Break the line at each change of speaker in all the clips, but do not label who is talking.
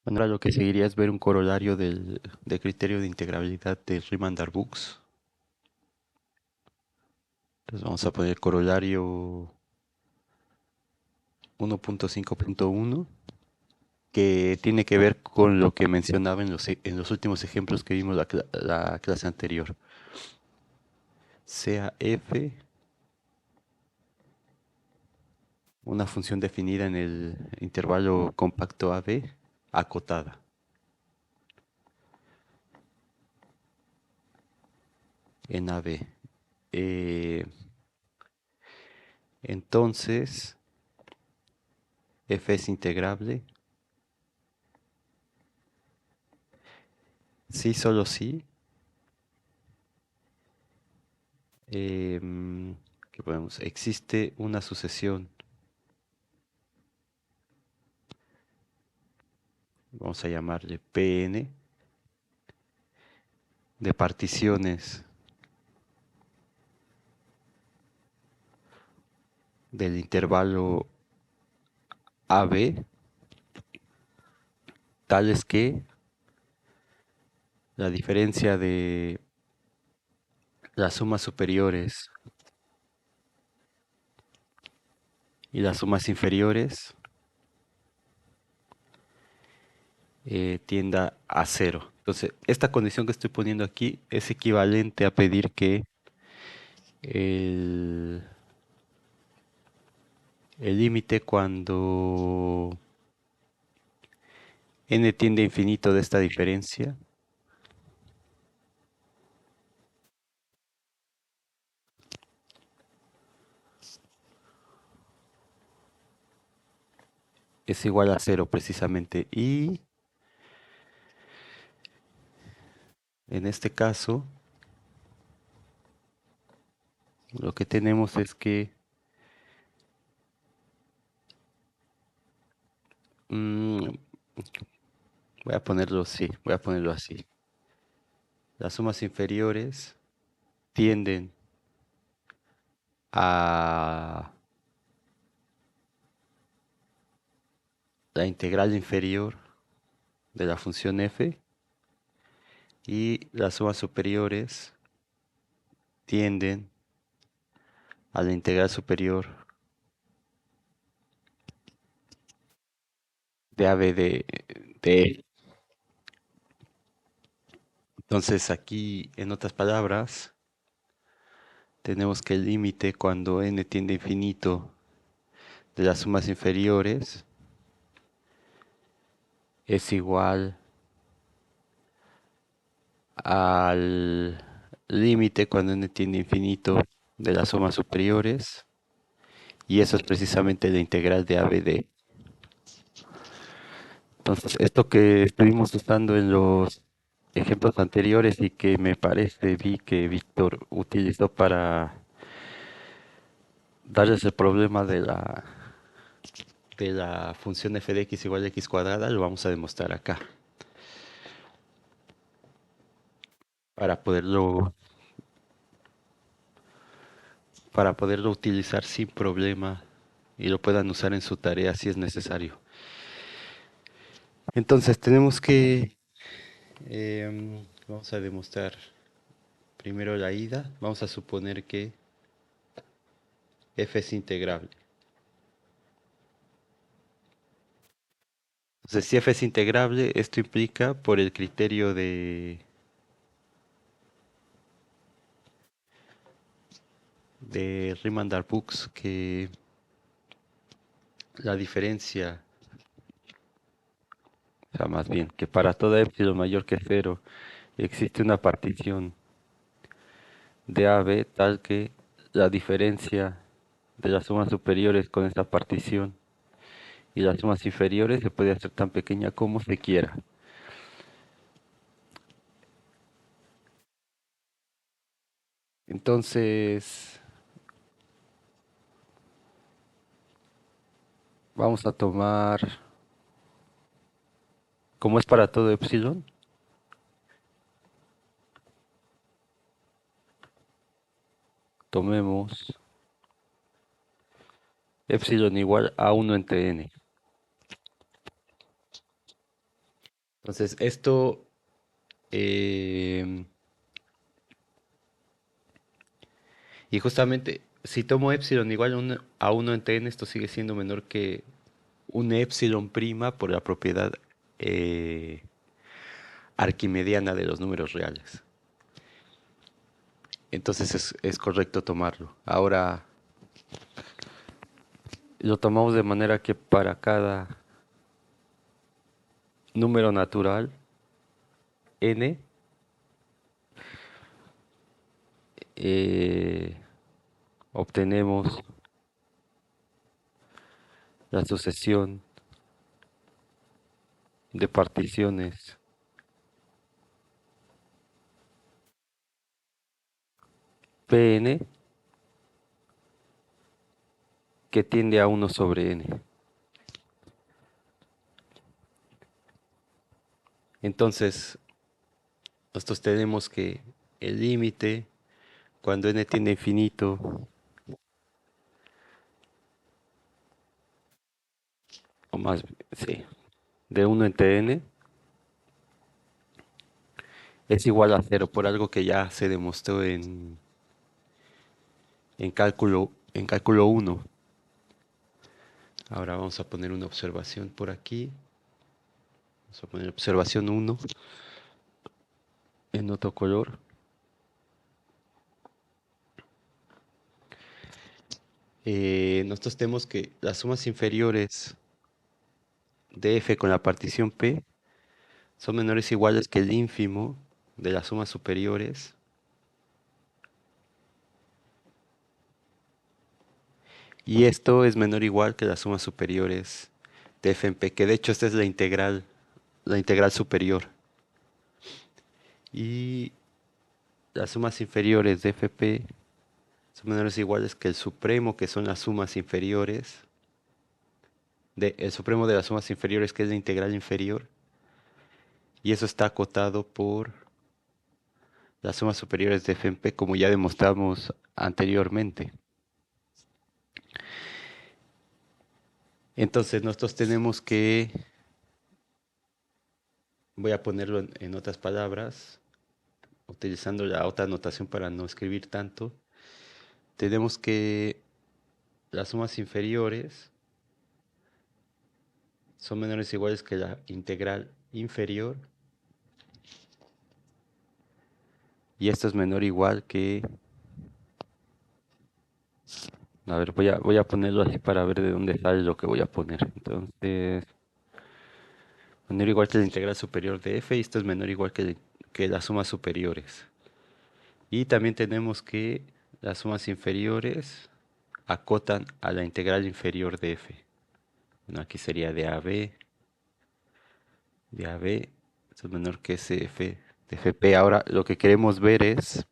Bueno, ahora lo que seguiría es ver un corolario del criterio de integrabilidad de Riemann-Darboux. Entonces vamos a poner corolario 1.5.1, que tiene que ver con lo que mencionaba en los últimos ejemplos que vimos la clase anterior. Sea f una función definida en el intervalo compacto AB acotada. En AB. Eh, entonces, f es integrable. Sí, solo sí. ¿Qué podemos? Existe una sucesión, vamos a llamarle Pn, de particiones del intervalo AB, tales que la diferencia de las sumas superiores y las sumas inferiores tienda a cero. Entonces, esta condición que estoy poniendo aquí es equivalente a pedir que el el límite cuando n tiende a infinito de esta diferencia es igual a cero precisamente. Y en este caso, lo que tenemos es que mm, voy a ponerlo así. Las sumas inferiores tienden a la integral inferior de la función f y las sumas superiores tienden a la integral superior de AB de E. Entonces aquí, en otras palabras, tenemos que el límite cuando n tiende a infinito de las sumas inferiores es igual al límite cuando n tiende a infinito de las sumas superiores, y eso es precisamente la integral de ABD. Entonces, esto que estuvimos usando en los ejemplos anteriores y que me parece vi que Víctor utilizó para darles el problema de la función f de x igual a x cuadrada, lo vamos a demostrar acá para poderlo para poderlo utilizar sin problema y lo puedan usar en su tarea si es necesario. Entonces tenemos que, vamos a demostrar primero la ida. Vamos a suponer que f es integrable. Entonces, si f es integrable, esto implica por el criterio de Riemann-Darboux que la diferencia, o sea, más bien, que para toda epsilon mayor que cero existe una partición de AB tal que la diferencia de las sumas superiores con esta partición y las sumas inferiores se puede hacer tan pequeña como se quiera. Entonces, vamos a tomar, como es para todo epsilon, tomemos epsilon igual a 1 entre n. Entonces, esto, eh, y justamente, si tomo epsilon igual a 1 entre n, esto sigue siendo menor que un epsilon prima por la propiedad eh, arquimediana de los números reales. Entonces es correcto tomarlo. Ahora lo tomamos de manera que para cada número natural, n, eh, obtenemos la sucesión de particiones Pn que tiende a 1 sobre n. Entonces, nosotros tenemos que el límite, cuando n tiende a infinito, o más, sí, de 1 entre n, es igual a cero por algo que ya se demostró en cálculo 1. Ahora vamos a poner una observación por aquí. Vamos a poner observación 1 en otro color. Nosotros tenemos que las sumas inferiores de f con la partición p son menores o iguales que el ínfimo de las sumas superiores. Y esto es menor o igual que las sumas superiores de f en p, que de hecho esta es la integral superior. Y las sumas inferiores de fp son menores o iguales que el supremo, que son las sumas inferiores, el supremo de las sumas inferiores, que es la integral inferior. Y eso está acotado por las sumas superiores de f en p, como ya demostramos anteriormente. Entonces nosotros tenemos que, voy a ponerlo en otras palabras, utilizando la otra notación para no escribir tanto. Tenemos que las sumas inferiores son menores o iguales que la integral inferior. Y esto es menor o igual que... A ver, voy a ponerlo así para ver de dónde sale lo que voy a poner. Entonces, menor o igual que la integral superior de f, y esto es menor o igual que las sumas superiores. Y también tenemos que las sumas inferiores acotan a la integral inferior de f. Bueno, aquí sería de AB, esto es menor que CF de FP. Ahora lo que queremos ver es,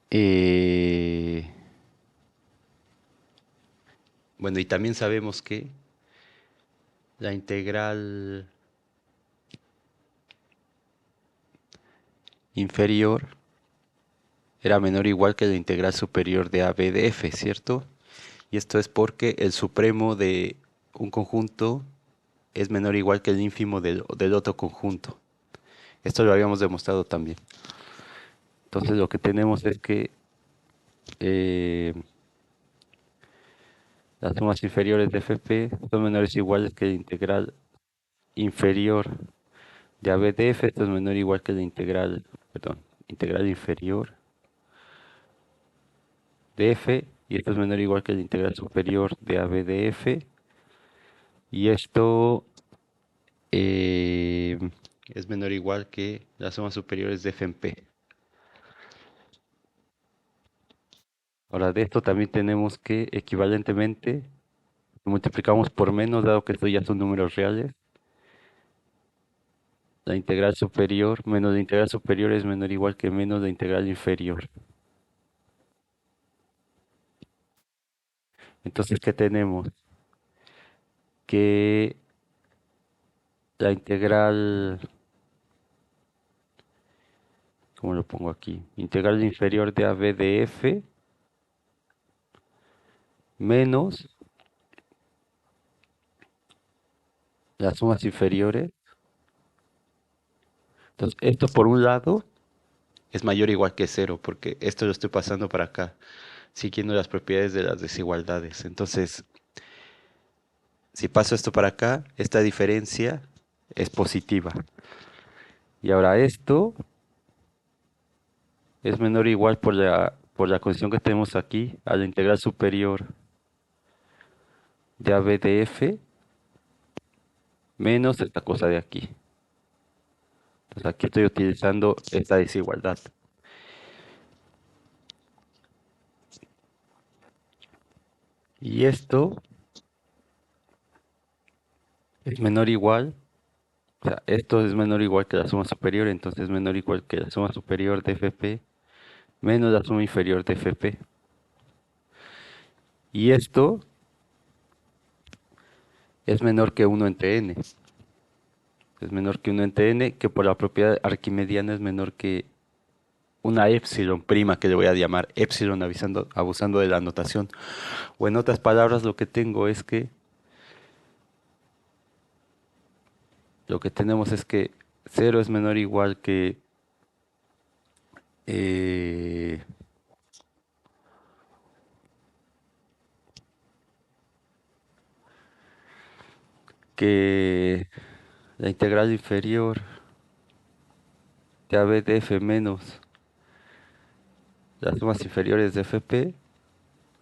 eh, bueno, y también sabemos que la integral inferior era menor o igual que la integral superior de AB de F, ¿cierto? Y esto es porque el supremo de un conjunto es menor o igual que el ínfimo del otro conjunto. Esto lo habíamos demostrado también. Entonces lo que tenemos es que eh, las sumas inferiores de FP son menores o iguales que la integral inferior de AB de F. Esto es menor o igual que la integral, perdón, integral inferior de F. Y esto es menor o igual que la integral superior de AB de F. Y esto eh, es menor o igual que las sumas superiores de F en P. Ahora de esto también tenemos que equivalentemente multiplicamos por menos, dado que estos ya son números reales. La integral superior menos la integral superior es menor o igual que menos la integral inferior. Entonces, ¿qué tenemos? Que la integral, ¿cómo lo pongo aquí? Integral inferior de AB de F menos las sumas inferiores. Entonces, esto por un lado es mayor o igual que cero, porque esto lo estoy pasando para acá, siguiendo las propiedades de las desigualdades. Entonces, si paso esto para acá, esta diferencia es positiva. Y ahora esto es menor o igual por la condición que tenemos aquí a la integral superior de AB de F menos esta cosa de aquí. Entonces aquí estoy utilizando esta desigualdad. Y esto es menor o igual, o sea, esto es menor o igual que la suma superior, entonces es menor o igual que la suma superior de FP menos la suma inferior de FP. Y esto es menor que 1 entre n. Es menor que 1 entre n, que por la propiedad arquimediana es menor que una epsilon prima, que le voy a llamar epsilon abusando de la notación. O en otras palabras, lo que tengo es que lo que tenemos es que 0 es menor o igual eh, que la integral inferior de AB de F menos las sumas inferiores de FP,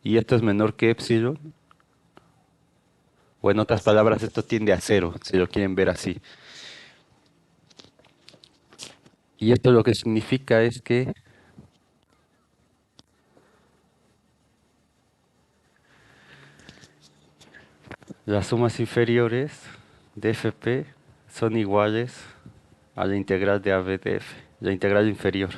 y esto es menor que epsilon, o en otras palabras, esto tiende a cero, si lo quieren ver así. Y esto lo que significa es que las sumas inferiores de FP son iguales a la integral de AB de F, la integral inferior.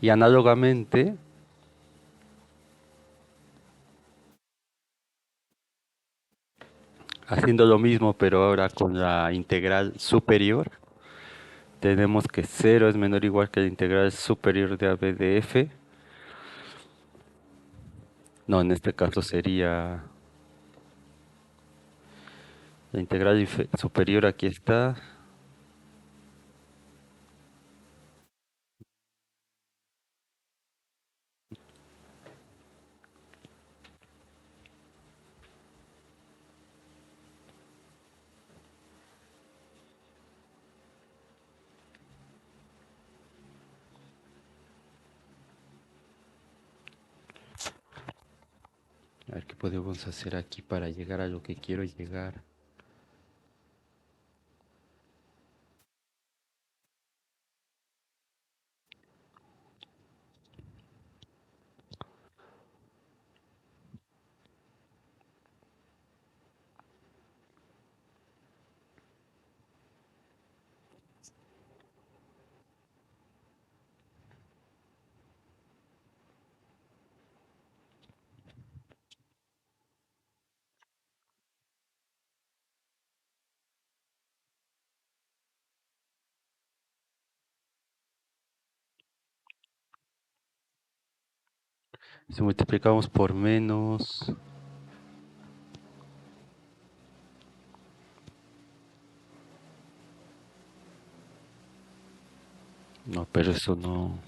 Y análogamente, haciendo lo mismo, pero ahora con la integral superior, tenemos que 0 es menor o igual que la integral superior de AB de F. No, en este caso sería la integral superior, aquí está. A ver qué podemos hacer aquí para llegar a lo que quiero llegar. Si multiplicamos por menos, no, pero eso no.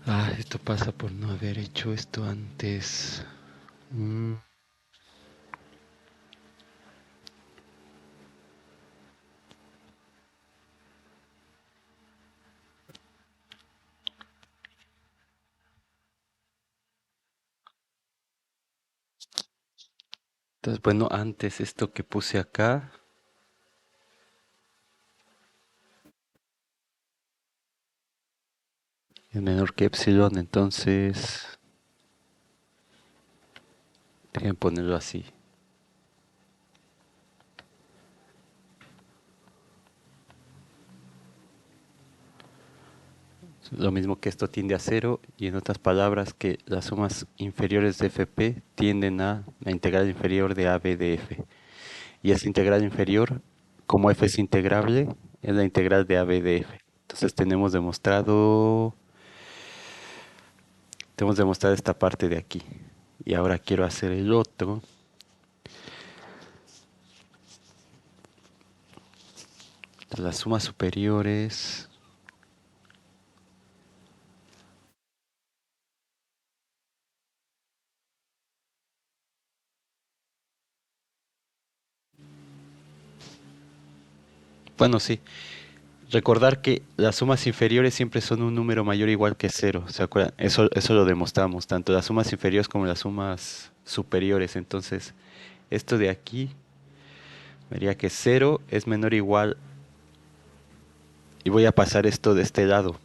Ah, esto pasa por no haber hecho esto antes. Mm, Entonces, bueno, antes esto que puse acá es menor que epsilon, entonces dejen ponerlo así. Lo mismo que esto tiende a cero y en otras palabras que las sumas inferiores de fp tienden a la integral inferior de ab de f. Y esa integral inferior, como f es integrable, es la integral de ab de f. Entonces tenemos demostrado esta parte de aquí. Y ahora quiero hacer el otro. Las sumas superiores. Bueno, sí. Recordar que las sumas inferiores siempre son un número mayor o igual que cero. ¿Se acuerdan? Eso lo demostramos, tanto las sumas inferiores como las sumas superiores. Entonces, esto de aquí vería que cero es menor o igual. Y voy a pasar esto de este lado.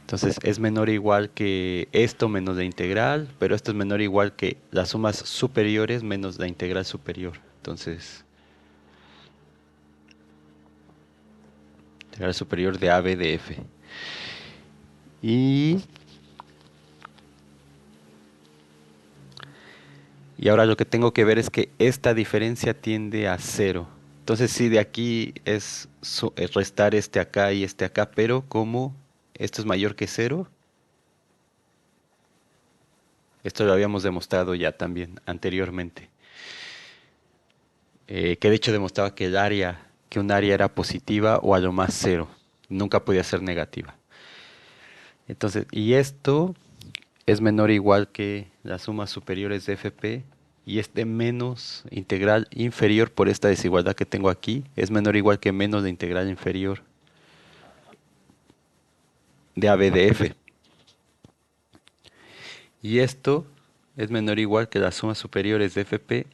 Entonces es menor o igual que esto menos la integral, pero esto es menor o igual que las sumas superiores menos la integral superior. Entonces, integral superior de AB de F. Y, y ahora lo que tengo que ver es que esta diferencia tiende a cero. Entonces sí, de aquí es restar este acá y este acá, pero como esto es mayor que cero, esto lo habíamos demostrado ya también anteriormente. Que de hecho demostraba que que un área era positiva o a lo más cero, nunca podía ser negativa. Entonces, y esto es menor o igual que las sumas superiores de FP y este menos integral inferior por esta desigualdad que tengo aquí es menor o igual que menos la integral inferior de AB de F. Y esto es menor o igual que las sumas superiores de FP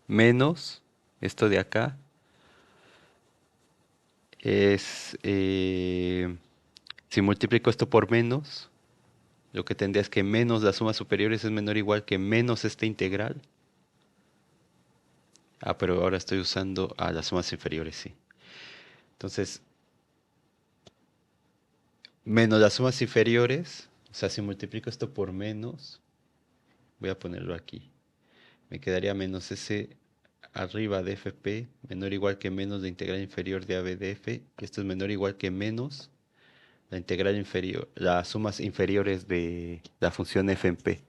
menos esto de acá es si multiplico esto por menos, lo que tendría es que menos las sumas superiores es menor o igual que menos esta integral. Ah, pero ahora estoy usando a las sumas inferiores, sí. Entonces, menos las sumas inferiores, o sea, si multiplico esto por menos, voy a ponerlo aquí. Me quedaría menos ese arriba de fp, menor o igual que menos la integral inferior de ab de f, y esto es menor o igual que menos la integral inferior, las sumas inferiores de la función f en p.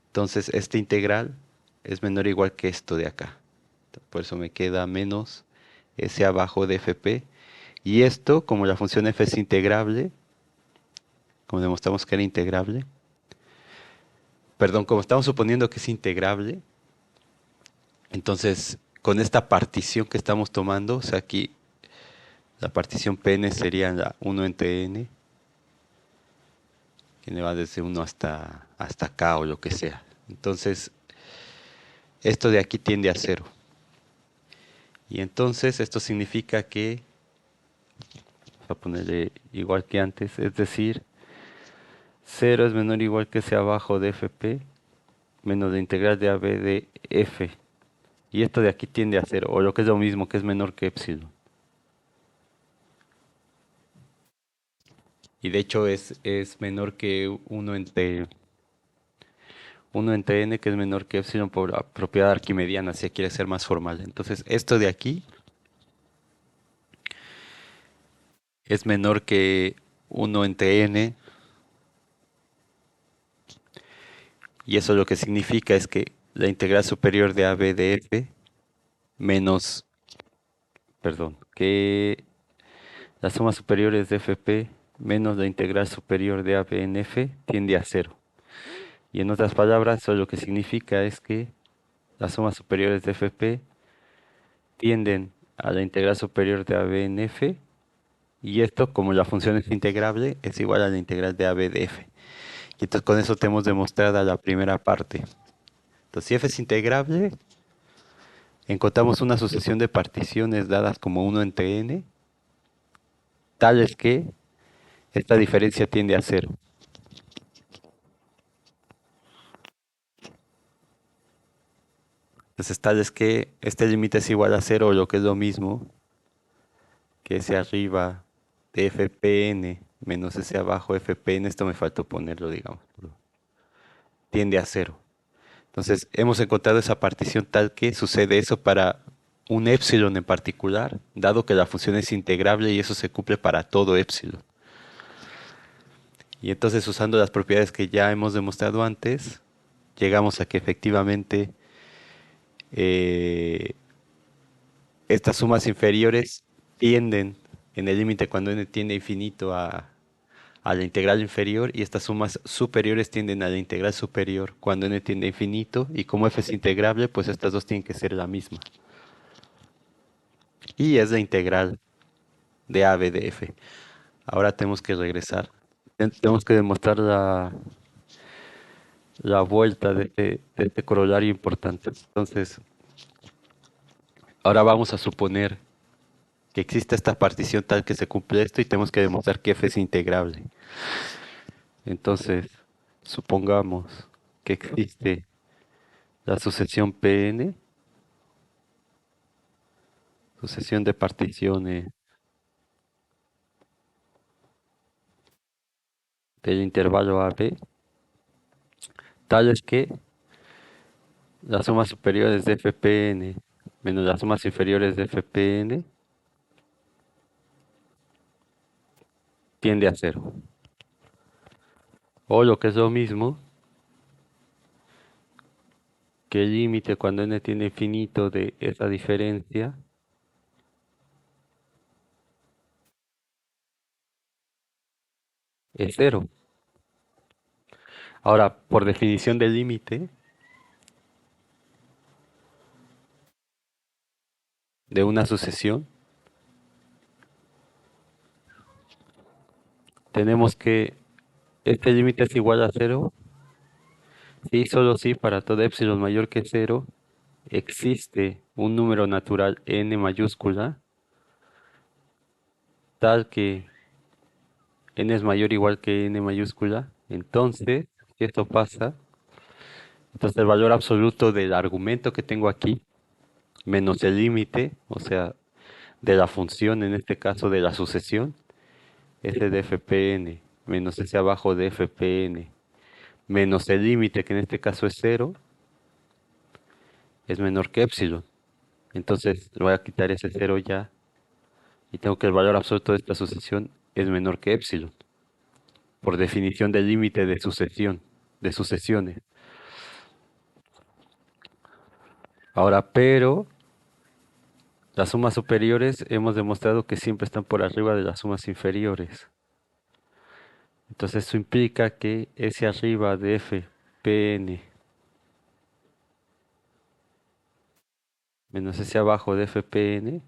Entonces, esta integral es menor o igual que esto de acá. Por eso me queda menos ese abajo de fp. Y esto, como la función f es integrable, como demostramos que era integrable, perdón, como estamos suponiendo que es integrable, entonces con esta partición que estamos tomando, o sea, aquí la partición Pn sería la 1 entre n, que me va desde 1 hasta acá o lo que sea. Entonces, esto de aquí tiende a cero. Y entonces esto significa que, vamos a ponerle igual que antes, es decir, cero es menor o igual que ese abajo de fp menos la integral de ab de f. Y esto de aquí tiende a cero, o lo que es lo mismo, que es menor que epsilon. Y de hecho es menor que uno entre n, que es menor que epsilon por la propiedad arquimediana, si quiere ser más formal. Entonces, esto de aquí es menor que uno entre n, y eso lo que significa es que la integral superior de ab de f menos, perdón, que las sumas superiores de fp menos la integral superior de ab en f tiende a cero. Y en otras palabras, eso lo que significa es que las sumas superiores de fp tienden a la integral superior de AB en f, y esto, como la función es integrable, es igual a la integral de AB de f. Y entonces con eso tenemos demostrada la primera parte. Entonces, si f es integrable, encontramos una sucesión de particiones dadas como 1 entre n, tales que esta diferencia tiende a cero. Entonces, tales que este límite es igual a cero, o lo que es lo mismo que ese arriba de fpn menos s abajo fpn, esto me faltó ponerlo, digamos, tiende a cero. Entonces, hemos encontrado esa partición tal que sucede eso para un épsilon en particular, dado que la función es integrable y eso se cumple para todo épsilon. Y entonces, usando las propiedades que ya hemos demostrado antes, llegamos a que efectivamente eh, estas sumas inferiores tienden, en el límite cuando n tiende a infinito, a la integral inferior, y estas sumas superiores tienden a la integral superior cuando n tiende a infinito, y como f es integrable, pues estas dos tienen que ser la misma. Y es la integral de a b de f. Ahora tenemos que regresar. Tenemos que demostrar la vuelta de este corolario importante. Entonces, ahora vamos a suponer que existe esta partición tal que se cumple esto y tenemos que demostrar que f es integrable. Entonces, supongamos que existe la sucesión Pn, sucesión de particiones del intervalo AB, tales que las sumas superiores de Fpn menos las sumas inferiores de Fpn tiende a cero. O lo que es lo mismo, que el límite cuando n tiene infinito de esa diferencia es cero. Ahora, por definición del límite de una sucesión, tenemos que este límite es igual a cero si solo si para todo épsilon mayor que cero existe un número natural n mayúscula tal que n es mayor o igual que n mayúscula. Entonces, si esto pasa, entonces el valor absoluto del argumento que tengo aquí menos el límite, o sea, de la función, en este caso de la sucesión, s de fpn menos s abajo de fpn menos el límite, que en este caso es cero, es menor que épsilon. Entonces le voy a quitar ese cero ya y tengo que el valor absoluto de esta sucesión es menor que épsilon, por definición del límite de sucesión, de sucesiones. Ahora, pero las sumas superiores hemos demostrado que siempre están por arriba de las sumas inferiores. Entonces eso implica que S arriba de f Pn menos S abajo de f Pn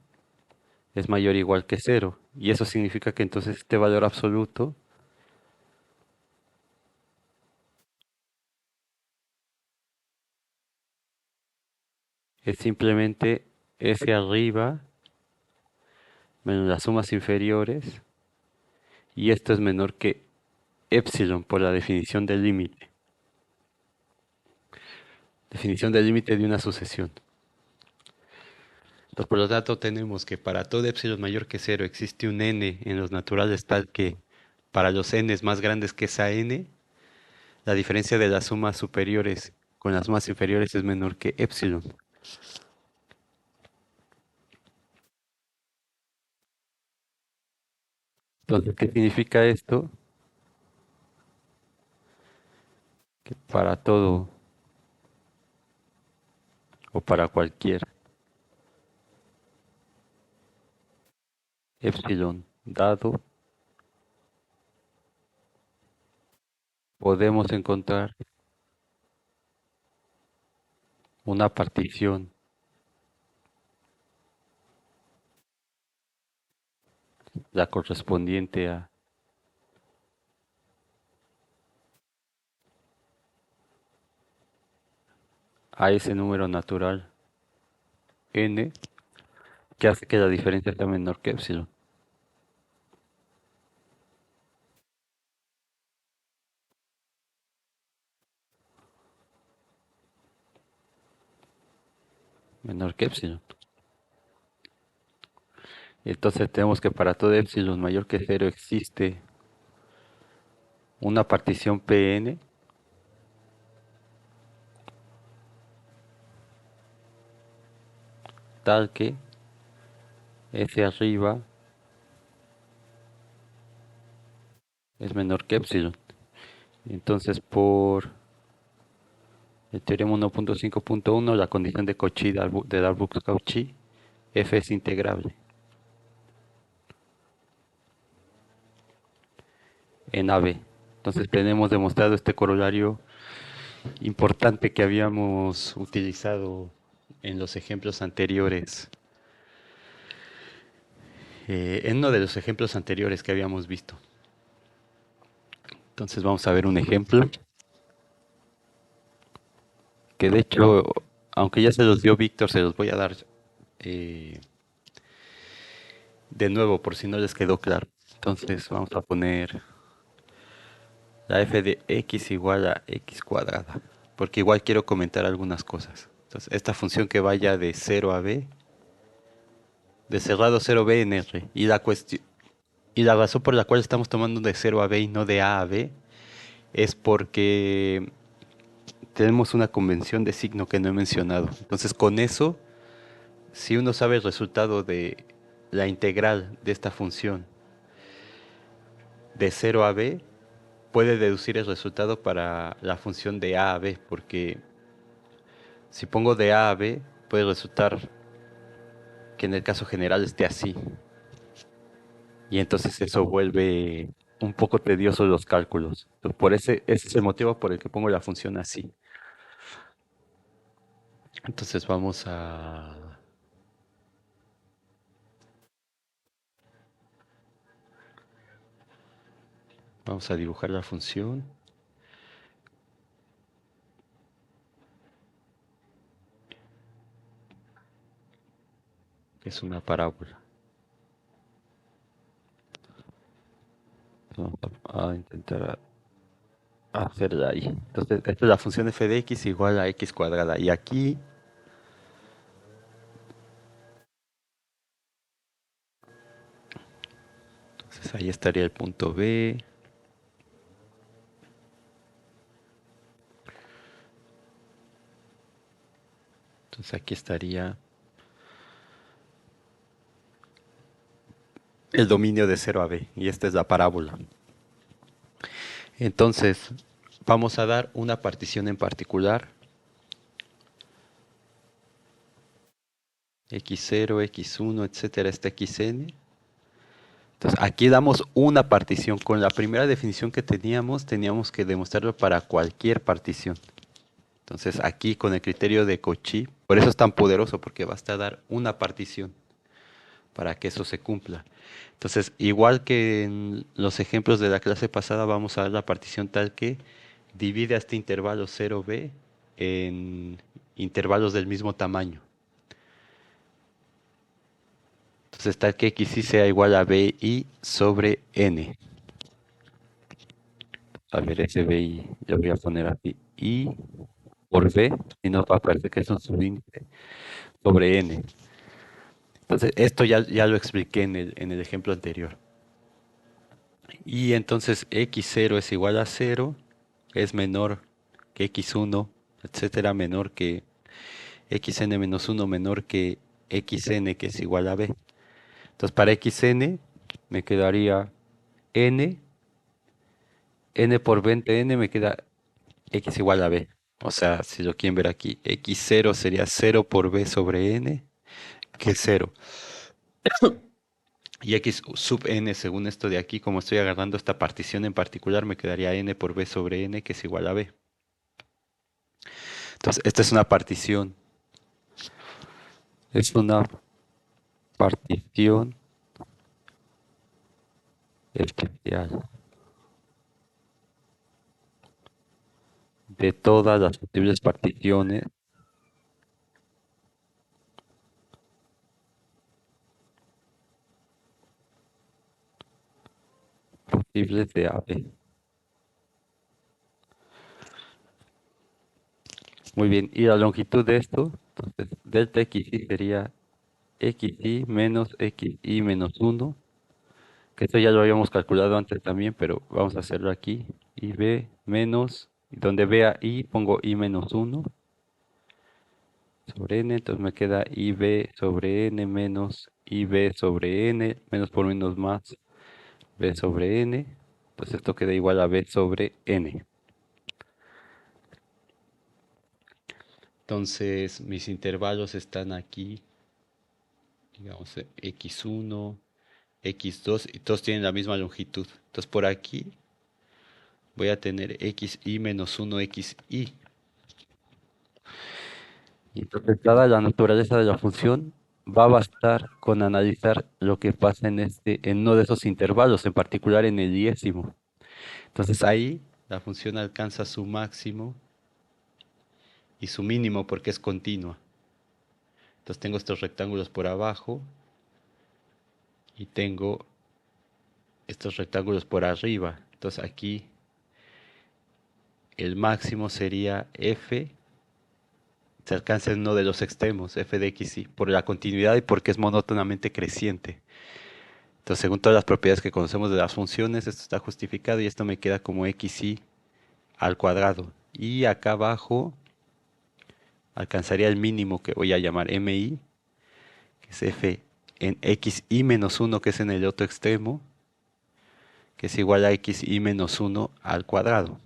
es mayor o igual que cero. Y eso significa que entonces este valor absoluto es simplemente S arriba menos las sumas inferiores, y esto es menor que épsilon por la definición del límite. Definición del límite de una sucesión. Entonces, por lo tanto, tenemos que para todo épsilon mayor que cero existe un n en los naturales tal que para los n más grandes que esa n, la diferencia de las sumas superiores con las sumas inferiores es menor que épsilon. Entonces, ¿qué significa esto? Que para todo o para cualquier épsilon dado, podemos encontrar una partición, la correspondiente a ese número natural n, que hace que la diferencia sea menor que épsilon. Menor que épsilon. Entonces tenemos que para todo epsilon mayor que cero existe una partición Pn tal que S arriba es menor que epsilon. Entonces por el teorema 1.5.1 la condición de Cauchy de Darboux-Cauchy F es integrable en AB. Entonces tenemos demostrado este corolario importante que habíamos utilizado en los ejemplos anteriores, en uno de los ejemplos anteriores que habíamos visto. Entonces vamos a ver un ejemplo que de hecho, aunque ya se los dio Víctor, se los voy a dar eh, de nuevo por si no les quedó claro. Entonces vamos a poner la f de x igual a x cuadrada, porque igual quiero comentar algunas cosas. Entonces esta función que vaya de 0 a b, de cerrado 0b en R, y la razón por la cual estamos tomando de 0 a b y no de a b es porque tenemos una convención de signo que no he mencionado. Entonces con eso, si uno sabe el resultado de la integral de esta función de 0 a b, puede deducir el resultado para la función de a b, porque si pongo de a b, puede resultar que en el caso general esté así. Y entonces eso vuelve un poco tedioso los cálculos. Ese es el motivo por el que pongo la función así. Entonces vamos a dibujar la función, que es una parábola. Vamos a intentar hacerla ahí. Entonces, esta es la función f de x igual a x cuadrada. Y aquí, entonces ahí estaría el punto B. Entonces aquí estaría el dominio de 0 a b. Y esta es la parábola. Entonces, vamos a dar una partición en particular. X0, X1, etcétera, hasta Xn. Entonces, aquí damos una partición. Con la primera definición que teníamos que demostrarlo para cualquier partición. Entonces, aquí con el criterio de Cauchy, por eso es tan poderoso, porque basta dar una partición para que eso se cumpla. Entonces, igual que en los ejemplos de la clase pasada, vamos a dar la partición tal que divide a este intervalo 0b en intervalos del mismo tamaño. Entonces, tal que xy sea igual a bi sobre n. A ver, ese bi lo voy a poner aquí. I por b, y nos va a parecer que es un subíndice sobre n. Entonces, esto ya lo expliqué en el ejemplo anterior. Y entonces x0 es igual a 0, es menor que x1, etcétera, menor que xn-1 menor que xn, que es igual a b. Entonces, para xn me quedaría n, n por 20n me queda x igual a b. O sea, si lo quieren ver aquí, x0 sería 0 por b sobre n, que es 0. Y x sub n, según esto de aquí, como estoy agarrando esta partición en particular, me quedaría n por b sobre n, que es igual a b. Entonces, esta es una partición. Es una partición especial de todas las posibles particiones posibles de AB. Muy bien, y la longitud de esto, entonces delta x sí sería xy menos xy menos uno, que esto ya lo habíamos calculado antes también, pero vamos a hacerlo aquí. Y b menos, donde vea y pongo y menos uno sobre n, entonces me queda ib sobre n menos ib sobre n, menos por menos más, b sobre n. Entonces esto queda igual a b sobre n. Entonces mis intervalos están aquí, digamos x1, x2, y todos tienen la misma longitud. Entonces por aquí voy a tener xy menos 1 xy. Y entonces, dada la naturaleza de la función, va a bastar con analizar lo que pasa en uno de esos intervalos, en particular en el diésimo. Entonces ahí la función alcanza su máximo y su mínimo porque es continua. Entonces tengo estos rectángulos por abajo y tengo estos rectángulos por arriba. Entonces aquí el máximo sería f, se alcanza en uno de los extremos, f de xy, por la continuidad y porque es monótonamente creciente. Entonces, según todas las propiedades que conocemos de las funciones, esto está justificado y esto me queda como xy al cuadrado. Y acá abajo alcanzaría el mínimo que voy a llamar mi, que es f en xy menos 1, que es en el otro extremo, que es igual a xy menos 1 al cuadrado.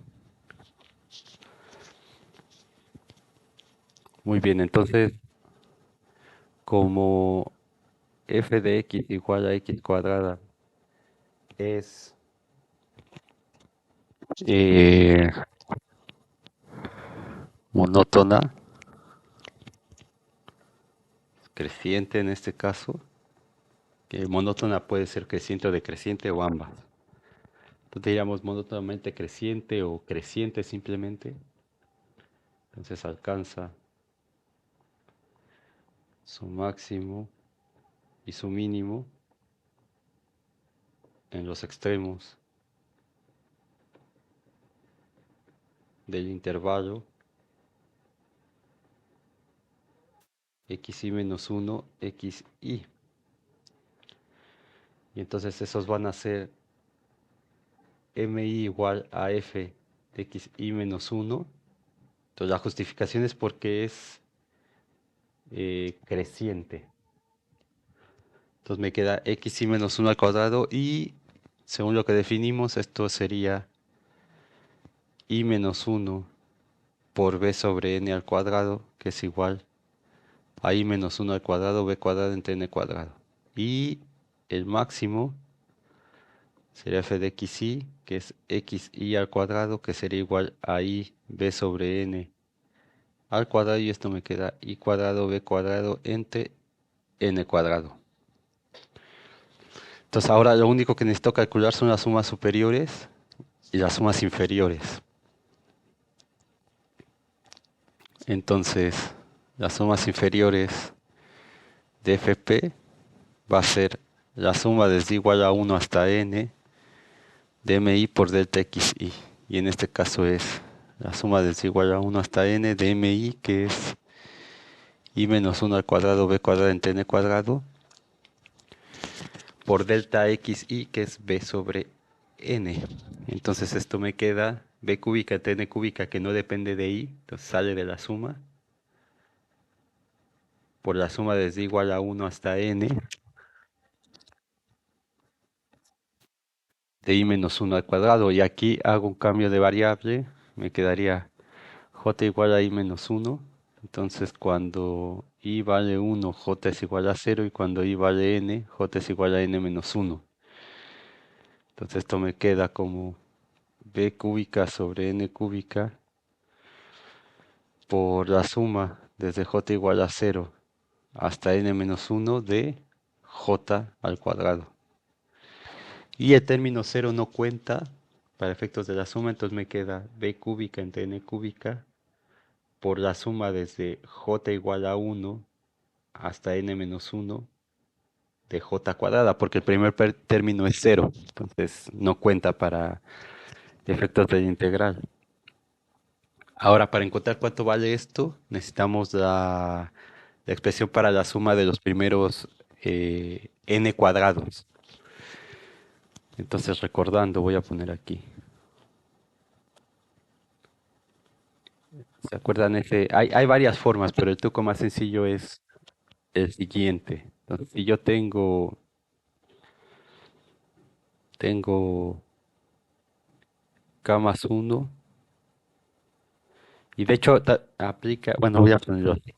Muy bien, entonces, como f de x igual a x cuadrada es eh, monótona, creciente en este caso, que monótona puede ser creciente o decreciente o ambas. Entonces diríamos monótonamente creciente o creciente simplemente. Entonces alcanza su máximo y su mínimo en los extremos del intervalo xy menos 1, xy. Y entonces esos van a ser mi igual a f de xy menos 1. Entonces la justificación es porque es creciente. Entonces me queda xy menos 1 al cuadrado y según lo que definimos esto sería y menos 1 por b sobre n al cuadrado, que es igual a i menos 1 al cuadrado, b cuadrado entre n cuadrado. Y el máximo sería f de xy, que es xy al cuadrado, que sería igual a i b sobre n al cuadrado, y esto me queda i cuadrado b cuadrado entre n cuadrado. Entonces ahora lo único que necesito calcular son las sumas superiores y las sumas inferiores. Entonces, las sumas inferiores de fp va a ser la suma desde igual a 1 hasta n de mi por delta xy. Y en este caso es la suma desde igual a 1 hasta n de mi, que es i menos 1 al cuadrado b cuadrado entre n cuadrado, por delta xy, que es b sobre n. Entonces esto me queda b cúbica entre n cúbica, que no depende de i, entonces sale de la suma, por la suma desde igual a 1 hasta n de i menos 1 al cuadrado. Y aquí hago un cambio de variable, me quedaría j igual a i menos 1. Entonces cuando i vale 1, j es igual a 0, y cuando i vale n, j es igual a n menos 1. Entonces esto me queda como b cúbica sobre n cúbica por la suma desde j igual a 0 hasta n menos 1 de j al cuadrado. Y el término 0 no cuenta para efectos de la suma, entonces me queda b cúbica entre n cúbica por la suma desde j igual a 1 hasta n menos 1 de j cuadrada, porque el primer término es 0, entonces no cuenta para efectos de la integral. Ahora, para encontrar cuánto vale esto, necesitamos la expresión para la suma de los primeros n cuadrados. Entonces, recordando, voy a poner aquí. ¿Se acuerdan ese? Hay varias formas, pero el truco más sencillo es el siguiente. Entonces, si yo tengo k más uno, y de hecho aplica, bueno, voy a ponerlo así.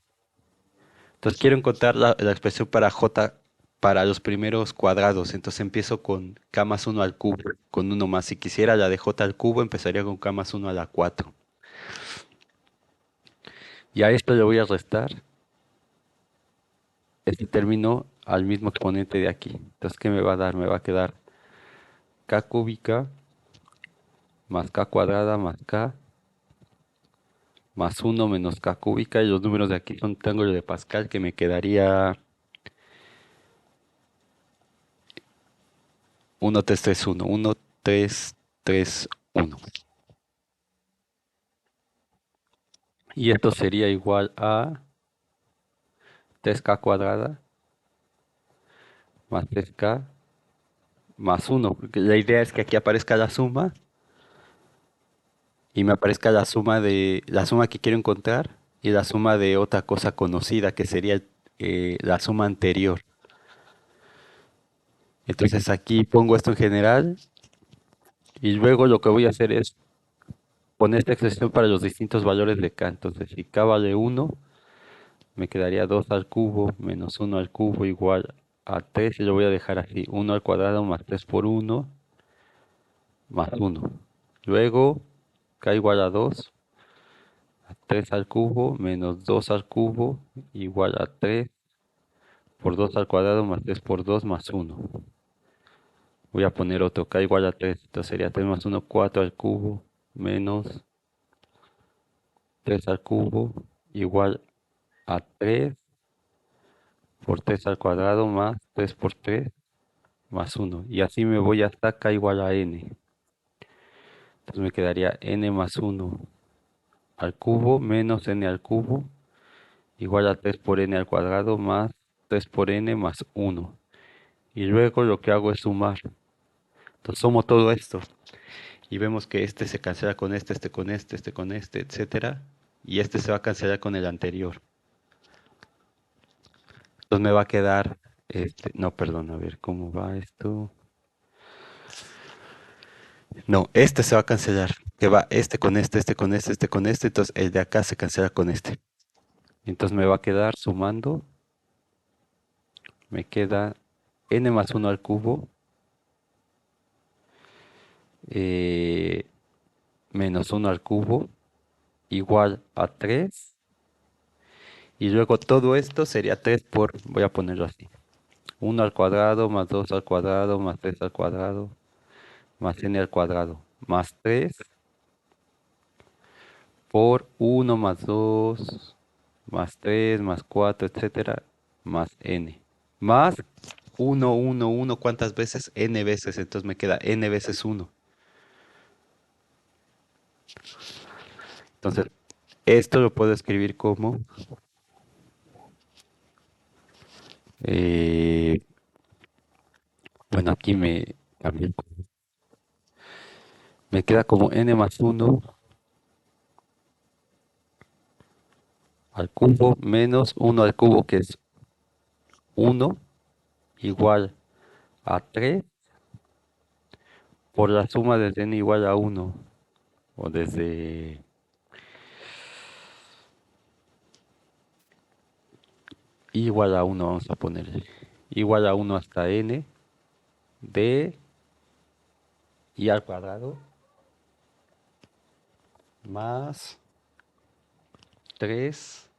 Entonces quiero encontrar la expresión para j para los primeros cuadrados. Entonces empiezo con k más uno al cubo, con uno más. Si quisiera la de j al cubo, empezaría con k más uno a la 4. Y a esto le voy a restar este término al mismo exponente de aquí. Entonces, ¿qué me va a dar? Me va a quedar k cúbica más k cuadrada más k más uno menos k cúbica. Y los números de aquí son triángulo de Pascal, que me quedaría 1, 3, 3, 1. 1, 3, 3, 1. Y esto sería igual a 3k cuadrada más 3k más uno, porque la idea es que aquí aparezca la suma y me aparezca la suma que quiero encontrar y la suma de otra cosa conocida, que sería la suma anterior. Entonces aquí pongo esto en general y luego lo que voy a hacer es poner esta expresión para los distintos valores de k. Entonces, si k vale uno, me quedaría 2 al cubo menos uno al cubo igual a 3, y lo voy a dejar así: uno al cuadrado más 3 por uno más uno. Luego k igual a 2, 3 al cubo menos 2 al cubo igual a 3 por 2 al cuadrado más 3 por 2 más uno. Voy a poner otro: k igual a 3, entonces sería 3 más uno, 4 al cubo menos 3 al cubo igual a 3 por 3 al cuadrado más 3 por 3 más uno. Y así me voy hasta k igual a n. Entonces me quedaría n más uno al cubo menos n al cubo igual a 3 por n al cuadrado más 3 por n más uno. Y luego lo que hago es sumar. Entonces sumo todo esto y vemos que este se cancela con este con este con este, etcétera. Y este se va a cancelar con el anterior. Entonces me va a quedar, no, perdón, a ver cómo va esto. No, este se va a cancelar, que va este con este con este con este. Entonces el de acá se cancela con este. Entonces me va a quedar sumando, me queda n más uno al cubo eh, menos uno al cubo igual a 3. Y luego todo esto sería 3 por, voy a ponerlo así: uno al cuadrado más 2 al cuadrado más 3 al cuadrado más n al cuadrado más 3 por uno más 2 más 3 más 4, etcétera, más n. Más uno uno uno, ¿cuántas veces? N veces. Entonces me queda n veces uno. Entonces, esto lo puedo escribir como eh, bueno, aquí me cambié. Me queda como n más uno al cubo menos uno al cubo, que es uno, igual a 3 por la suma desde n igual a uno, o desde igual a uno, vamos a ponerle igual a uno hasta n de i al cuadrado más 3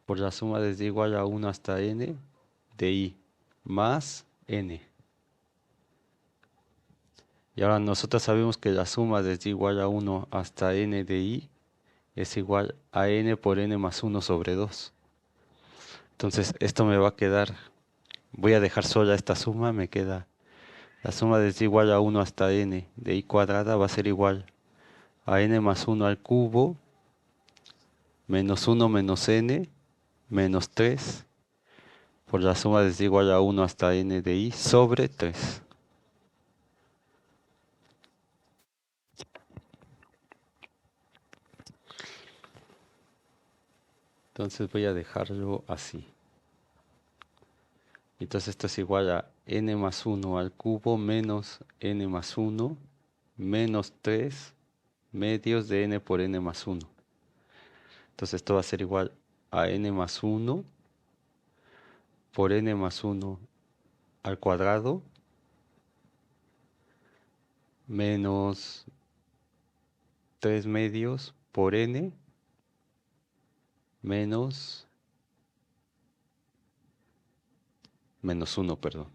por la suma desde igual a uno hasta n de i más n. Y ahora nosotros sabemos que la suma desde igual a uno hasta n de i es igual a n por n más uno sobre 2. Entonces esto me va a quedar, voy a dejar sola esta suma, me queda la suma desde igual a uno hasta n de i cuadrada va a ser igual a n más uno al cubo menos uno menos n menos 3 por la suma desde igual a 1 hasta n de i sobre 3. Entonces voy a dejarlo así. Entonces esto es igual a n más 1 al cubo menos n más 1 menos 3 medios de n por n más 1. Entonces esto va a ser igual a n más 1 por n más 1 al cuadrado menos 3 medios por n menos menos 1, perdón.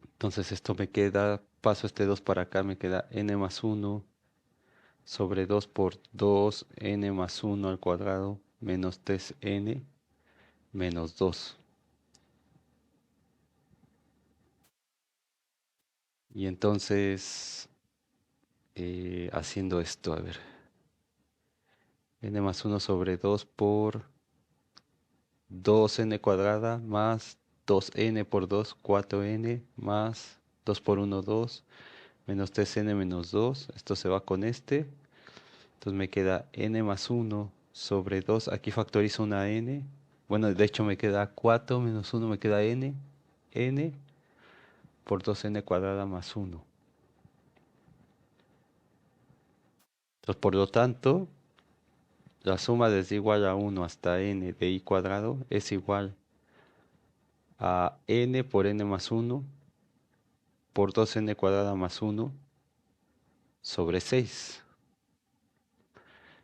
Entonces esto me queda, paso este 2 para acá, me queda n más 1 sobre 2 por 2 n más 1 al cuadrado menos 3n menos 2. Y entonces, haciendo esto, a ver, n más 1 sobre 2 por 2n cuadrada más 2n por 2, 4n más 2 por 1, 2, menos 3n menos 2. Esto se va con este. Entonces me queda n más 1 sobre 2. Aquí factorizo una n. Bueno, de hecho me queda 4 menos 1, me queda n por 2n cuadrada más 1. Entonces, por lo tanto, la suma desde igual a 1 hasta n de i cuadrado es igual a n por n más 1 por 2n cuadrada más 1 sobre 6.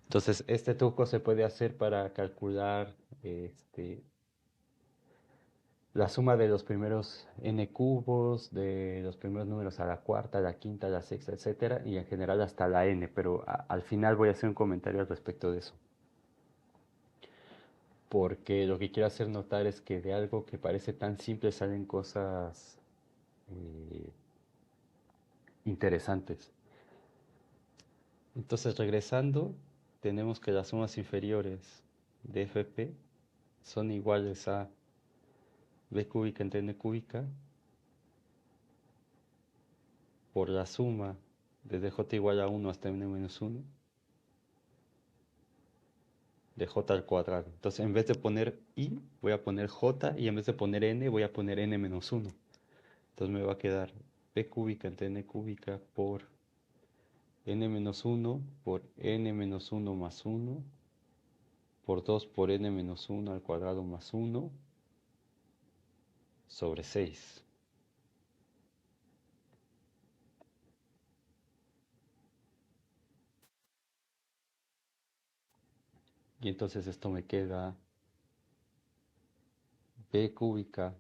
Entonces, este truco se puede hacer para calcular la suma de los primeros n cubos, de los primeros números a la cuarta, a la quinta, a la sexta, etcétera, y en general hasta la n, pero al final voy a hacer un comentario al respecto de eso. Porque lo que quiero hacer notar es que de algo que parece tan simple salen cosas eh, interesantes. Entonces, regresando, tenemos que las sumas inferiores de fp son iguales a b cúbica entre n cúbica por la suma desde j igual a 1 hasta n menos 1 de j al cuadrado. Entonces, en vez de poner i, voy a poner j, y en vez de poner n, voy a poner n menos 1. Entonces me va a quedar b cúbica entre n cúbica por n menos 1 por n menos 1 más 1 por 2 por n menos 1 al cuadrado más 1 sobre 6. Y entonces esto me queda b cúbica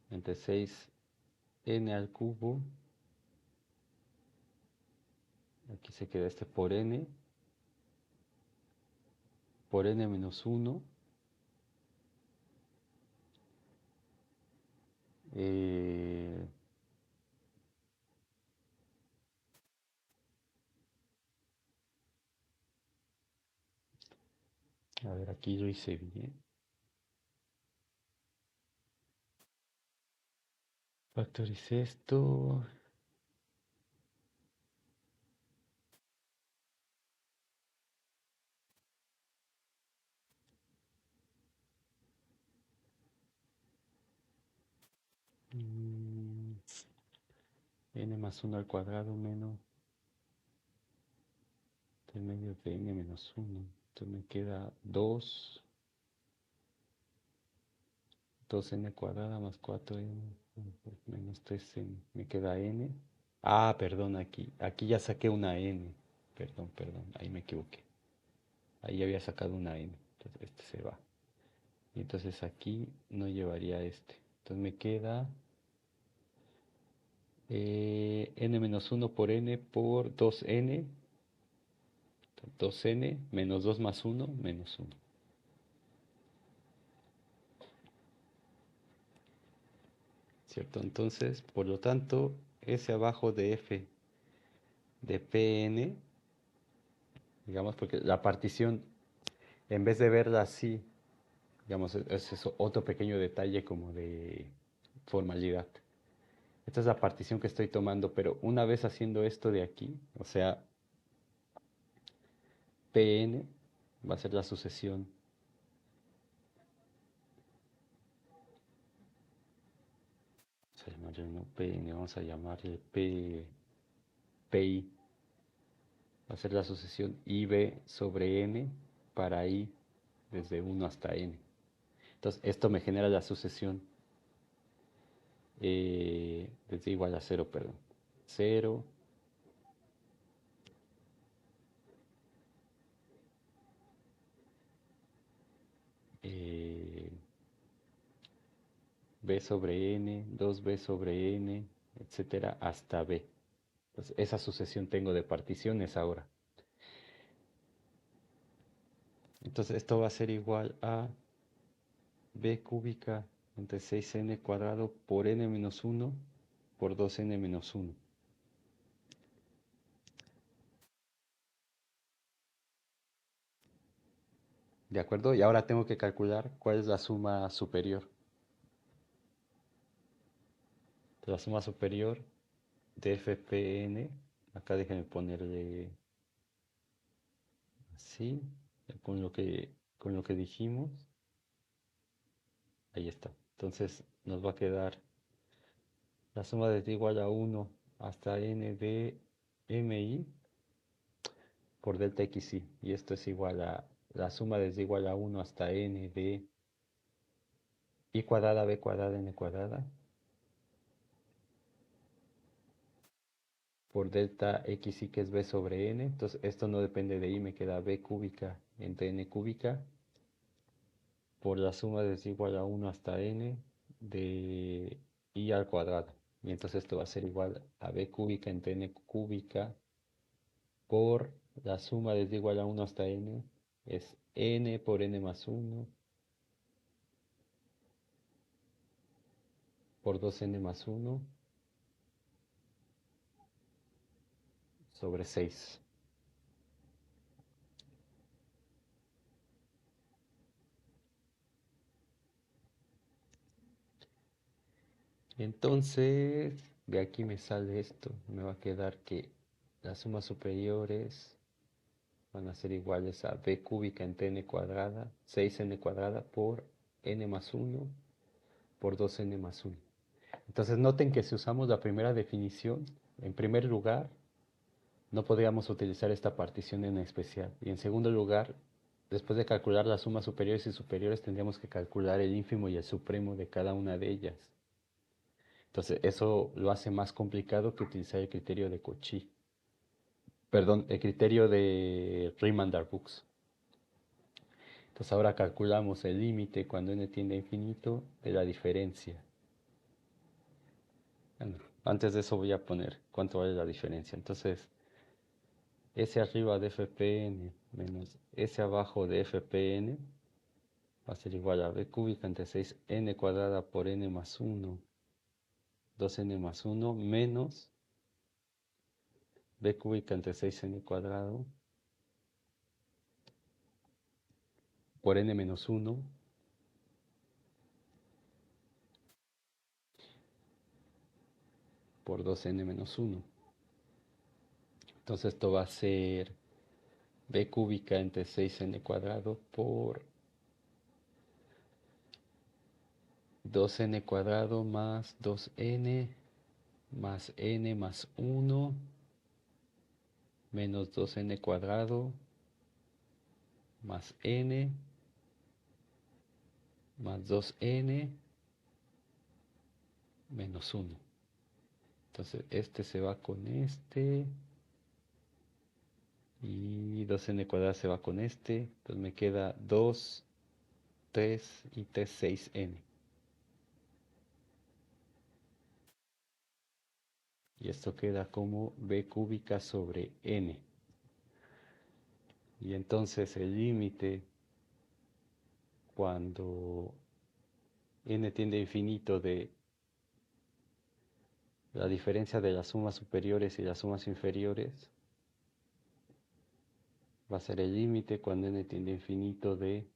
entre 6n al cubo. Aquí se queda este por n menos 1. Eh, a ver, aquí lo hice bien. Factoricé esto. Mm, n más 1 al cuadrado menos 3 medios de n menos 1. Entonces me queda 2n cuadrada más 4n menos 3n. Me queda n. Ah, perdón, aquí ya saqué una n. Perdón, ahí me equivoqué. Ahí había sacado una n. Entonces este se va. Y entonces aquí no llevaría este. Entonces me queda n menos 1 por n por 2n. 2n menos 2 más 1 menos 1. ¿Cierto? Entonces, por lo tanto, ese abajo de f de Pn digamos, porque la partición, en vez de verla así, digamos, es otro pequeño detalle como de formalidad. Esta es la partición que estoy tomando, pero una vez haciendo esto de aquí, o sea, Pn va a ser la sucesión. Vamos a llamarle no Pn, vamos a llamarle Pi. Va a ser la sucesión IB sobre N para I desde 1 hasta N. Entonces, esto me genera la sucesión desde igual a cero, perdón. Cero, eh, B sobre N, 2B sobre N, etcétera, hasta B. Entonces, esa sucesión tengo de particiones ahora. Entonces, esto va a ser igual a B cúbica entre 6n cuadrado por n menos 1 por 2n menos 1. ¿De acuerdo? Y ahora tengo que calcular cuál es la suma superior. La suma superior de FPN, acá déjenme ponerle así, con lo que dijimos, ahí está. Entonces nos va a quedar la suma desde igual a 1 hasta n de mi por delta xi. Y esto es igual a la suma desde igual a 1 hasta n de i cuadrada b cuadrada n cuadrada por delta xi que es b sobre n. Entonces esto no depende de i, me queda b cúbica entre n cúbica por la suma desde igual a 1 hasta n de i al cuadrado. Y entonces esto va a ser igual a b cúbica entre n cúbica por la suma desde igual a 1 hasta n es n por n más 1 por 2n más 1 sobre 6. Entonces, de aquí me sale esto. Me va a quedar que las sumas superiores van a ser iguales a b cúbica entre n cuadrada, 6n cuadrada por n más 1 por 2n más 1. Entonces noten que si usamos la primera definición, en primer lugar, no podríamos utilizar esta partición en especial. Y en segundo lugar, después de calcular las sumas superiores y superiores, tendríamos que calcular el ínfimo y el supremo de cada una de ellas. Entonces eso lo hace más complicado que utilizar el criterio de Cauchy. Perdón, el criterio de Riemann-Darboux. Entonces ahora calculamos el límite cuando n tiende a infinito de la diferencia. Bueno, antes de eso voy a poner cuánto vale la diferencia. Entonces, S arriba de FPN menos S abajo de FPN va a ser igual a B cúbica entre 6n cuadrada por n más 1, 2n más 1 menos B cúbica entre 6n cuadrado por n menos 1 por 2n menos 1. Entonces esto va a ser B cúbica entre 6n cuadrado por 2n cuadrado más 2n más n más 1 menos 2n cuadrado más n más 2n menos 1. Entonces este se va con este y 2n cuadrado se va con este. Entonces me queda 2, 3 y 3, 6n. Y esto queda como b cúbica sobre n. Y entonces el límite cuando n tiende a infinito de la diferencia de las sumas superiores y las sumas inferiores va a ser el límite cuando n tiende a infinito de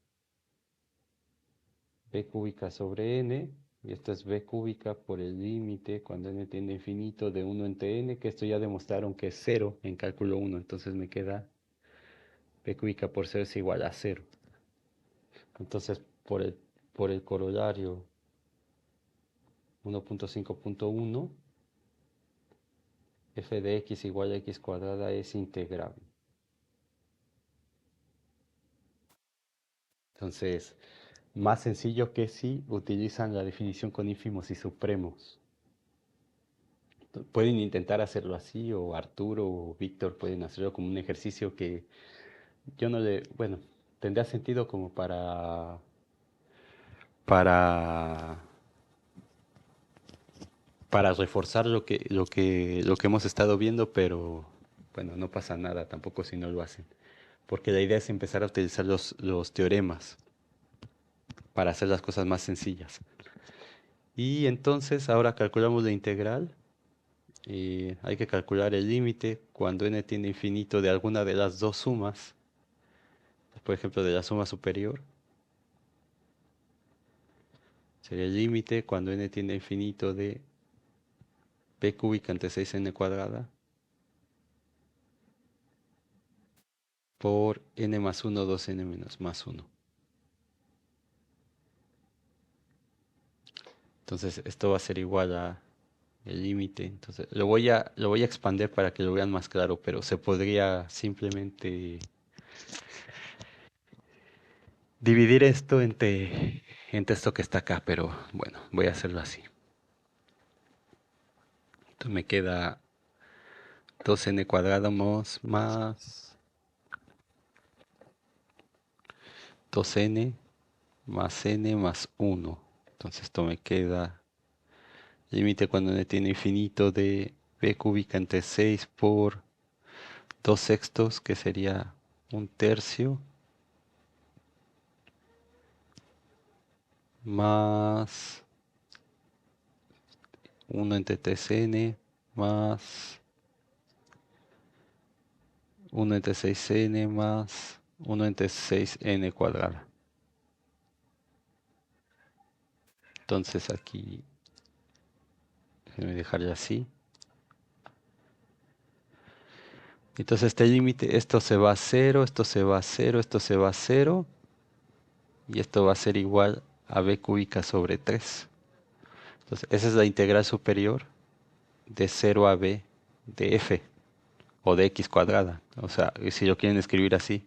b cúbica sobre n, y esto es b cúbica por el límite cuando n tiende a infinito de 1 entre n, que esto ya demostraron que es 0 en cálculo 1, entonces me queda b cúbica por 0 es igual a 0. Entonces, por el corolario 1.5.1, f de x igual a x cuadrada es integrable. Entonces, más sencillo que si utilizan la definición con ínfimos y supremos. Pueden intentar hacerlo así, o Arturo o Víctor pueden hacerlo como un ejercicio que yo no le, bueno, tendría sentido como para, para reforzar lo que hemos estado viendo, pero bueno, no pasa nada tampoco si no lo hacen. Porque la idea es empezar a utilizar los teoremas para hacer las cosas más sencillas. Y entonces ahora calculamos la integral. Hay que calcular el límite cuando n tiende a infinito de alguna de las dos sumas. Por ejemplo, de la suma superior. Sería el límite cuando n tiende a infinito de p cúbica entre 6n cuadrada por n más 1, 2n menos más 1. Entonces esto va a ser igual a el límite. Entonces lo voy a expandir para que lo vean más claro, pero se podría simplemente dividir esto entre esto que está acá, pero bueno, voy a hacerlo así. Entonces me queda 2n cuadrado más 2n más n más 1. Entonces esto me queda límite cuando n tiene infinito de b cúbica entre 6 por 2 sextos, que sería un tercio, más 1 entre 3n, más 1 entre 6n, más 1 entre 6n cuadrada. Entonces aquí, déjenme dejarlo así. Entonces este límite, esto se va a 0, esto se va a 0, esto se va a 0, y esto va a ser igual a b cúbica sobre 3. Entonces esa es la integral superior de 0 a b de f, o de x cuadrada. O sea, si lo quieren escribir así.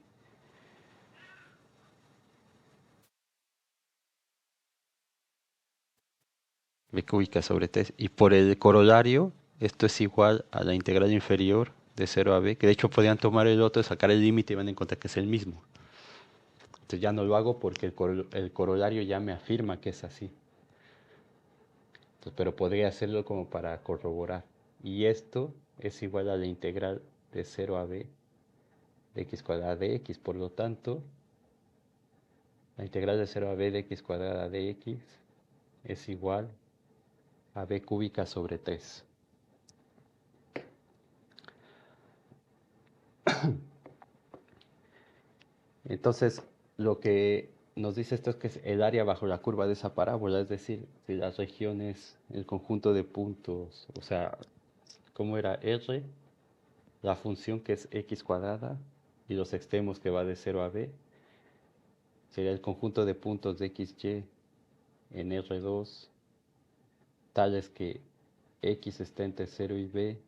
B cúbica sobre 3. Y por el corolario, esto es igual a la integral inferior de 0 a b, que de hecho podrían tomar el otro, sacar el límite y van a encontrar que es el mismo. Entonces ya no lo hago porque el corolario ya me afirma que es así. Entonces, pero podría hacerlo como para corroborar. Y esto es igual a la integral de 0 a b de x cuadrada de x. Por lo tanto, la integral de 0 a b de x cuadrada de x es igual a b cúbica sobre 3. Entonces, lo que nos dice esto es que es el área bajo la curva de esa parábola, es decir, si las regiones, el conjunto de puntos, o sea, ¿cómo era R? La función que es x cuadrada y los extremos que va de 0 a b, sería el conjunto de puntos de x, y en R2, tales que x está entre 0 y b,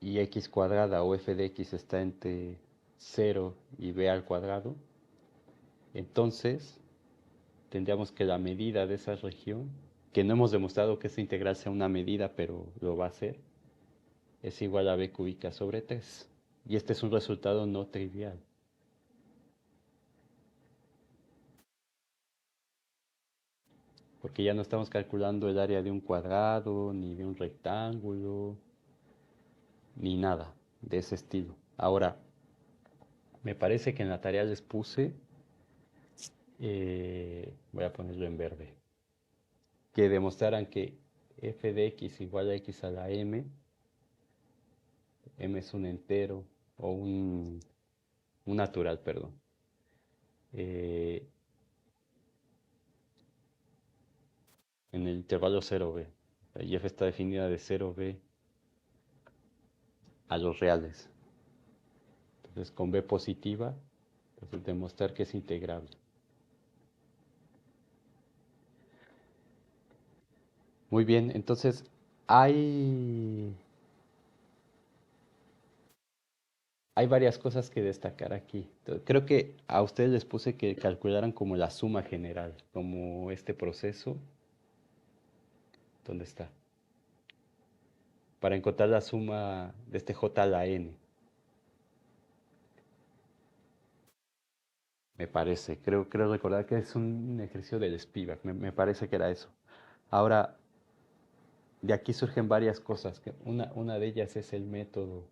y x cuadrada o f de x está entre 0 y b al cuadrado. Entonces tendríamos que la medida de esa región, que no hemos demostrado que esta integral sea una medida, pero lo va a ser, es igual a b cúbica sobre 3. Y este es un resultado no trivial. Porque ya no estamos calculando el área de un cuadrado, ni de un rectángulo, ni nada de ese estilo. Ahora, me parece que en la tarea les puse, voy a ponerlo en verde, que demostraran que f de x igual a x a la m es un entero, o un natural, perdón. eh, en el intervalo 0b. Y f está definida de 0b a los reales. Entonces, con b positiva, entonces demostrar que es integrable. Muy bien, entonces hay, hay varias cosas que destacar aquí. Creo que a ustedes les puse que calcularan como la suma general, como este proceso. ¿Dónde está? Para encontrar la suma de este j a la n, me parece. Creo recordar que es un ejercicio del Spivak, me parece que era eso. Ahora, de aquí surgen varias cosas. Una de ellas es el método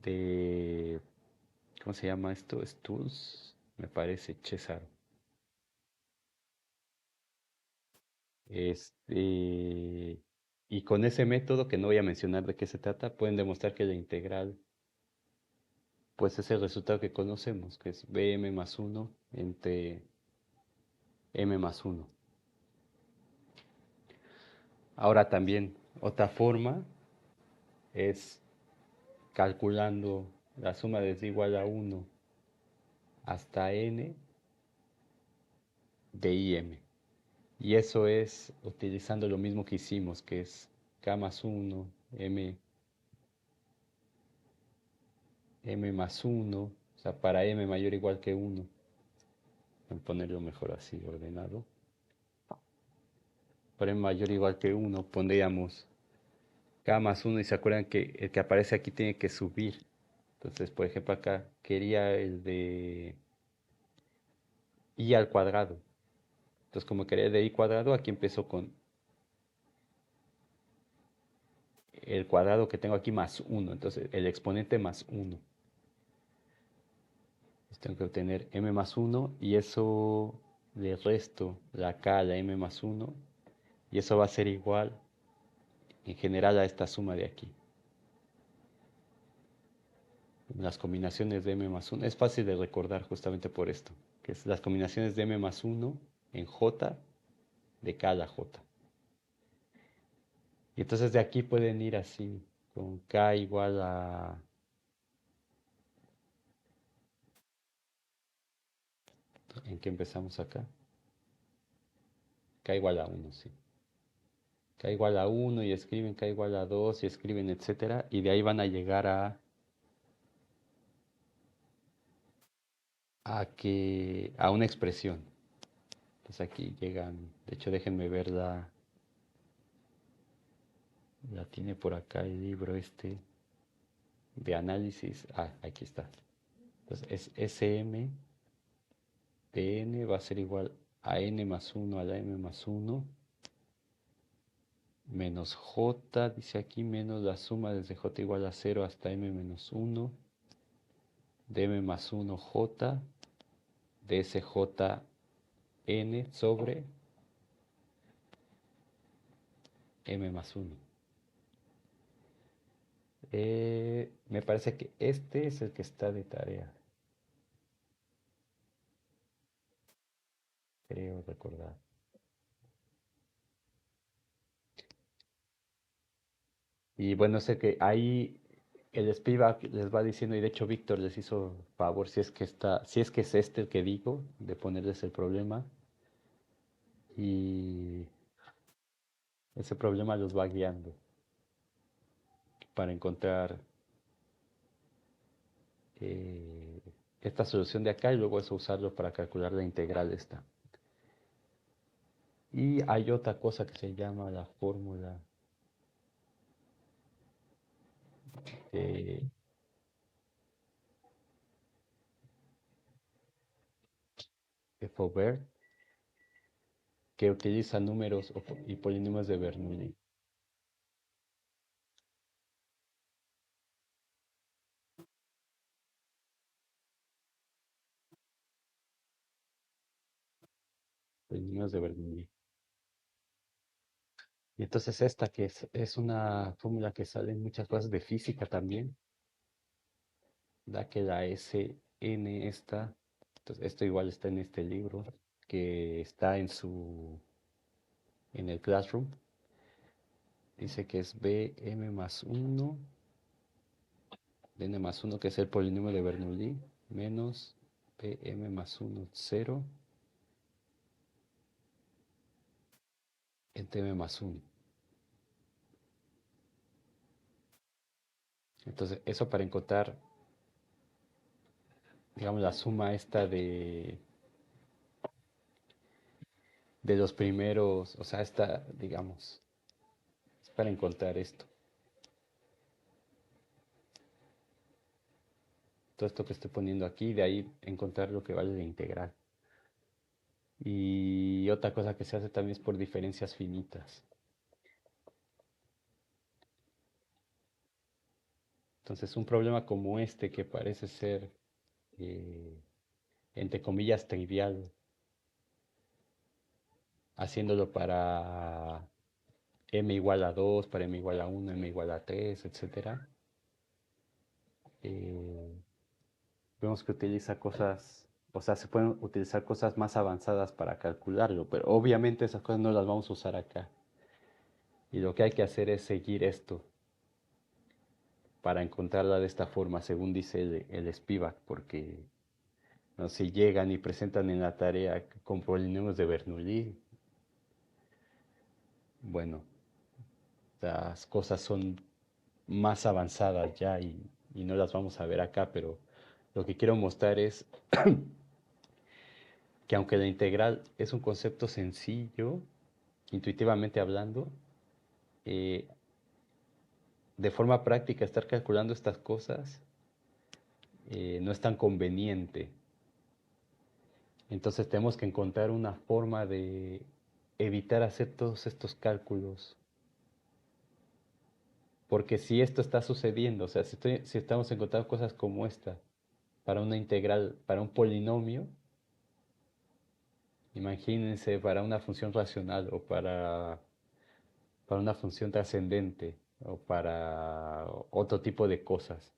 de, ¿cómo se llama esto? Stools, me parece, César. Y con ese método, que no voy a mencionar de qué se trata, pueden demostrar que la integral, pues es el resultado que conocemos, que es bm más uno entre m más uno. Ahora también, otra forma es calculando la suma desde igual a uno hasta n de im. Y eso es utilizando lo mismo que hicimos, que es k más uno m más uno, o sea, para m mayor o igual que uno. Voy a ponerlo mejor así, ordenado. Para m mayor o igual que uno pondríamos k más uno y se acuerdan que el que aparece aquí tiene que subir. Entonces, por ejemplo, acá quería el de i al cuadrado. Entonces, como quería el de i cuadrado, aquí empiezo con el cuadrado que tengo aquí más uno. Entonces, el exponente más uno. Tengo que obtener m más uno y eso le resto la k a la m más uno y eso va a ser igual en general a esta suma de aquí. Las combinaciones de m más uno es fácil de recordar justamente por esto, que es las combinaciones de m más uno en j de k a la j. Y entonces de aquí pueden ir así, con k igual a... ¿En qué empezamos acá? K igual a uno, sí. K igual a uno y escriben K igual a 2 y escriben etcétera, y de ahí van a llegar a una expresión. Entonces aquí llegan, de hecho déjenme verla, la tiene por acá el libro este de análisis. Ah, aquí está. Entonces es Sm de n va a ser igual a n más uno a la m más uno menos j, dice aquí, menos la suma desde j igual a cero hasta m menos uno de m más uno j de sj n sobre m más uno. Me parece que este es el que está de tarea, creo recordar. Y bueno, sé que ahí el Spivak les va diciendo, y de hecho Víctor les hizo favor, si es que está, si es que es este el que digo, de ponerles el problema. Y ese problema los va guiando para encontrar eh, esta solución de acá y luego eso usarlo para calcular la integral esta. Y hay otra cosa que se llama la fórmula de Faubourg, que utiliza números y polinomios de Bernoulli. Polinomios de Bernoulli.
Y entonces esta que es una fórmula que sale en muchas cosas de física también, da que la Sn esta, entonces esto igual está en este libro, que está en el Classroom, dice que es Bm más uno, Bn más uno que es el polinomio de Bernoulli, menos Bm más uno cero en Tm más uno. Entonces, eso para encontrar, digamos, la suma esta de los primeros, o sea, esta, digamos, es para encontrar esto. Todo esto que estoy poniendo aquí, de ahí encontrar lo que vale la integral. Y otra cosa que se hace también es por diferencias finitas. Entonces, un problema como este que parece ser, eh, entre comillas, trivial, haciéndolo para m igual a 2, para m igual a 1, m igual a 3, etcétera, eh, vemos que utiliza cosas, o sea, se pueden utilizar cosas más avanzadas para calcularlo, pero obviamente esas cosas no las vamos a usar acá. Y lo que hay que hacer es seguir esto para encontrarla de esta forma, según dice el Spivak, porque no, si llegan y presentan en la tarea con polinomios de Bernoulli, bueno, las cosas son más avanzadas ya y no las vamos a ver acá, pero lo que quiero mostrar es que aunque la integral es un concepto sencillo, intuitivamente hablando, eh, de forma práctica estar calculando estas cosas no es tan conveniente. Entonces tenemos que encontrar una forma de evitar hacer todos estos cálculos. Porque si esto está sucediendo, o sea, si estamos encontrando cosas como esta para una integral, para un polinomio, imagínense para una función racional o para una función trascendente o para otro tipo de cosas.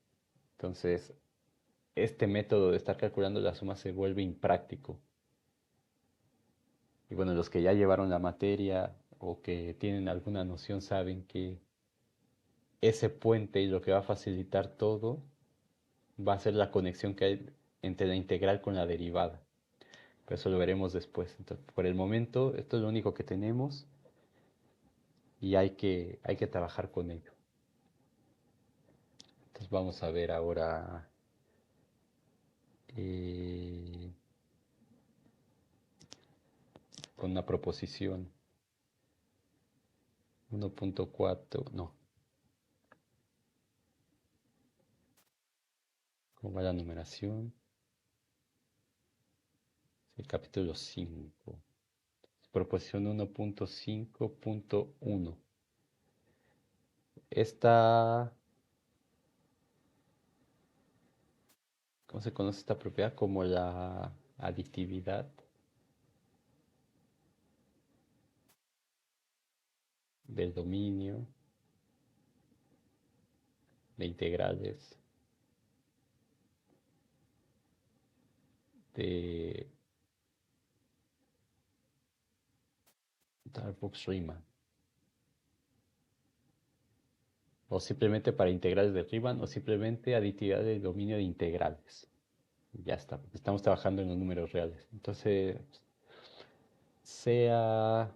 Entonces, este método de estar calculando la suma se vuelve impráctico. Y bueno, los que ya llevaron la materia o que tienen alguna noción saben que ese puente y lo que va a facilitar todo va a ser la conexión que hay entre la integral con la derivada. Pero eso lo veremos después. Entonces, por el momento, esto es lo único que tenemos y hay que trabajar con ello. Entonces vamos a ver ahora eh, con una proposición 1.4, no, ¿cómo va la numeración? El capítulo 5. Proposición 1.5.1. Esta, ¿cómo se conoce esta propiedad? Como la aditividad del dominio de integrales de Darboux-Riemann. O simplemente para integrales de Riemann o simplemente aditividad del dominio de integrales. Ya está, estamos trabajando en los números reales. Entonces, sea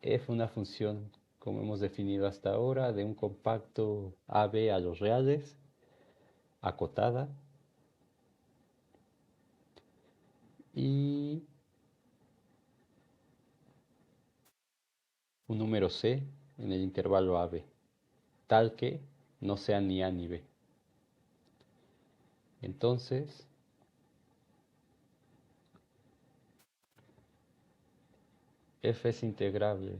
f una función, como hemos definido hasta ahora, de un compacto AB a los reales, acotada, y un número C en el intervalo AB, tal que no sea ni A ni B. Entonces, f es integrable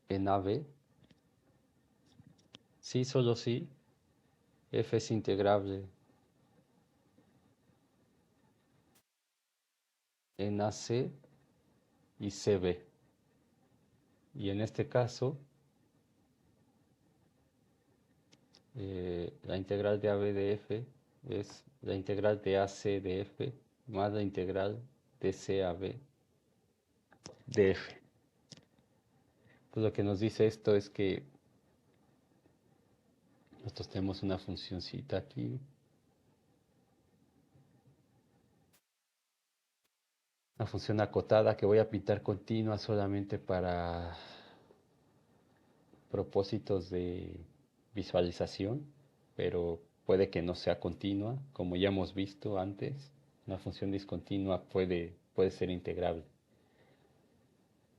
en AB, sí, solo sí, f es integrable en AC y CB. Y en este caso, la integral de AB de F es la integral de AC de F más la integral de CAB de F. Pues lo que nos dice esto es que nosotros tenemos una funcióncita aquí, una función acotada que voy a pintar continua solamente para propósitos de visualización, pero puede que no sea continua, como ya hemos visto antes. Una función discontinua puede ser integrable.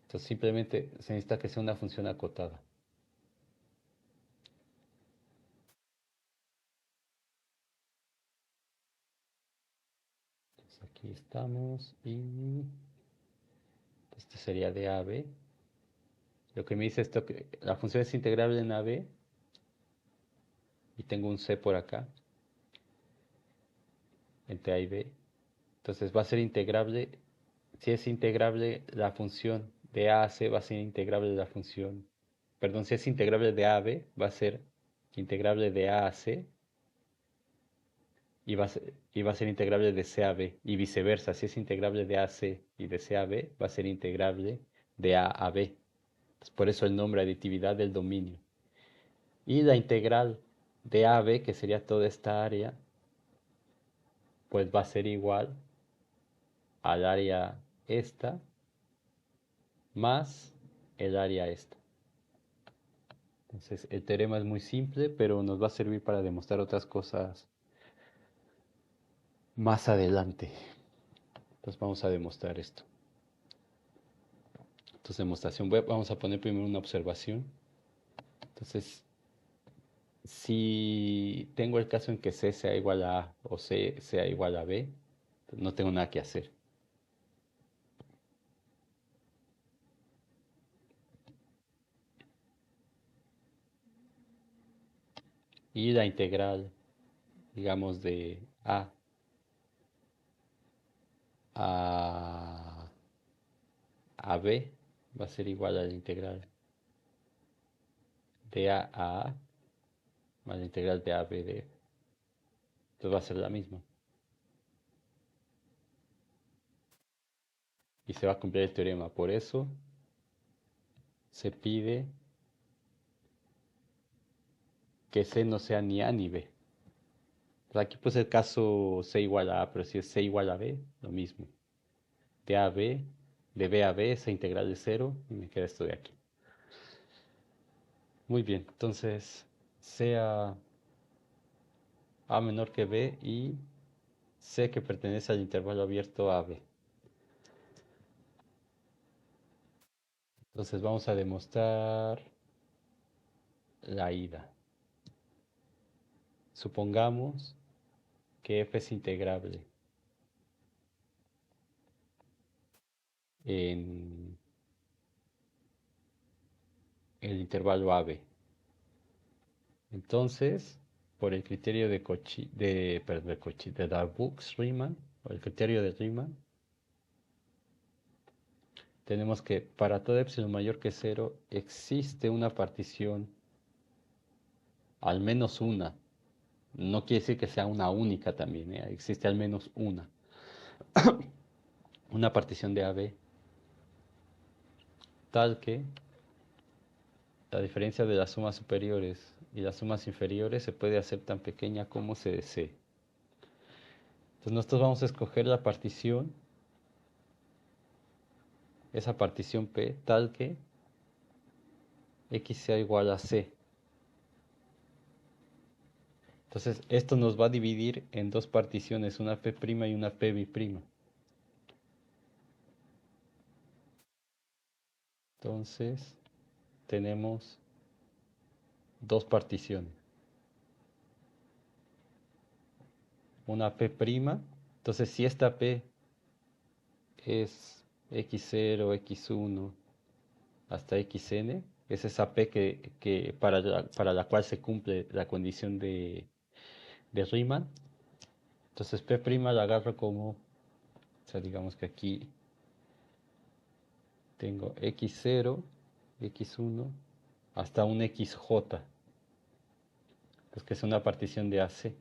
Entonces simplemente se necesita que sea una función acotada. Entonces aquí estamos y este sería de AB. Lo que me dice esto que la función es integrable en AB y tengo un C por acá entre A y B. Entonces va a ser integrable, si es integrable la función de A a C, va a ser integrable la función, perdón, si es integrable de A a B, va a ser integrable de A a C y va a ser integrable de C a B y viceversa, si es integrable de A a C y de C a B, va a ser integrable de A a B. Entonces, por eso el nombre aditividad del dominio. Y la integral de A a B, que sería toda esta área, pues va a ser igual al área esta más el área esta. Entonces, el teorema es muy simple, pero nos va a servir para demostrar otras cosas más adelante. Entonces, vamos a demostrar esto. Entonces, demostración web, vamos a poner primero una observación. Entonces, si tengo el caso en que C sea igual a A o C sea igual a B, no tengo nada que hacer. Y la integral, digamos, de a, a B va a ser igual a la integral de A más la integral de AB de F. Entonces va a ser la misma. Y se va a cumplir el teorema. Por eso se pide que C no sea ni A ni B. Pues aquí pues el caso C igual a A, pero si es C igual a B, lo mismo. De A a B, de B a B, esa integral de cero y me queda esto de aquí. Muy bien, entonces sea A menor que B y C que pertenece al intervalo abierto AB. Entonces vamos a demostrar la ida. Supongamos que F es integrable en el intervalo AB. Entonces, por el criterio de Darboux-Riemann, o el criterio de Riemann, tenemos que para todo epsilon mayor que cero existe una partición, al menos una. No quiere decir que sea una única también, ¿eh? Existe al menos una partición de AB, tal que la diferencia de las sumas superiores y las sumas inferiores se puede hacer tan pequeña como se desee. Entonces nosotros vamos a escoger la partición, esa partición P, tal que X sea igual a C. Entonces esto nos va a dividir en dos particiones, una P' y una P'. Entonces tenemos dos particiones. Una P', entonces si esta P es X0, X1 hasta Xn, es esa P que para la cual se cumple la condición de Riemann. Entonces P' la agarro como O sea, digamos que aquí tengo x0, x1, hasta un xj, pues que es una partición de AC.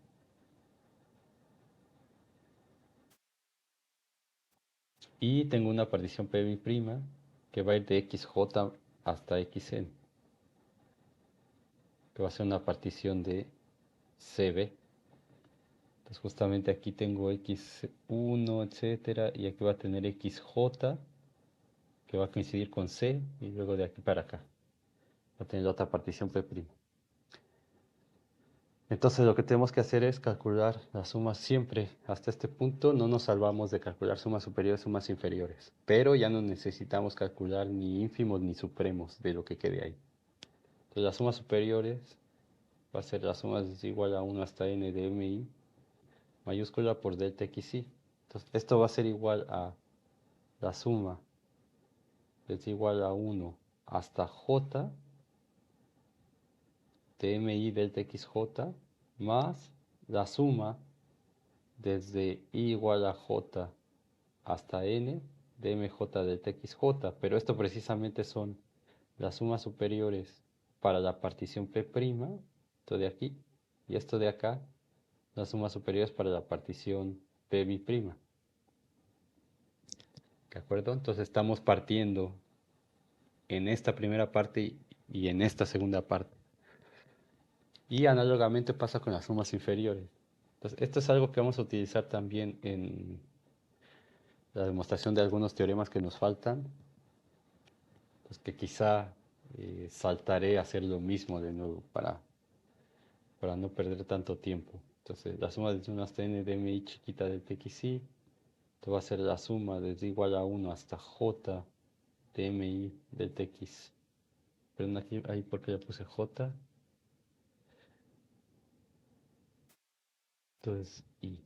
Y tengo una partición PB' que va a ir de xj hasta xn, que va a ser una partición de CB. Entonces justamente aquí tengo x1, etcétera, y aquí va a tener xj, que va a coincidir con C, y luego de aquí para acá va a tener otra partición P'. Entonces lo que tenemos que hacer es calcular las sumas siempre. Hasta este punto no nos salvamos de calcular sumas superiores, sumas inferiores. Pero ya no necesitamos calcular ni ínfimos ni supremos de lo que quede ahí. Entonces las sumas superiores va a ser la suma es igual a 1 hasta n de mi mayúscula por delta xi. Entonces esto va a ser igual a la suma es igual a 1 hasta j de mi delta xj más la suma desde i igual a j hasta n de mj delta xj, pero esto precisamente son las sumas superiores para la partición P', esto de aquí, y esto de acá, las sumas superiores para la partición P'. ¿De acuerdo? Entonces estamos partiendo en esta primera parte y en esta segunda parte. Y análogamente pasa con las sumas inferiores. Entonces, esto es algo que vamos a utilizar también en la demostración de algunos teoremas que nos faltan, pues que quizá saltaré a hacer lo mismo de nuevo para no perder tanto tiempo. Entonces, la suma desde 1 hasta n de mi chiquita del xi, esto va a ser la suma desde igual a 1 hasta j de mi del tx. Perdón, aquí, ahí porque le puse j. Entonces, i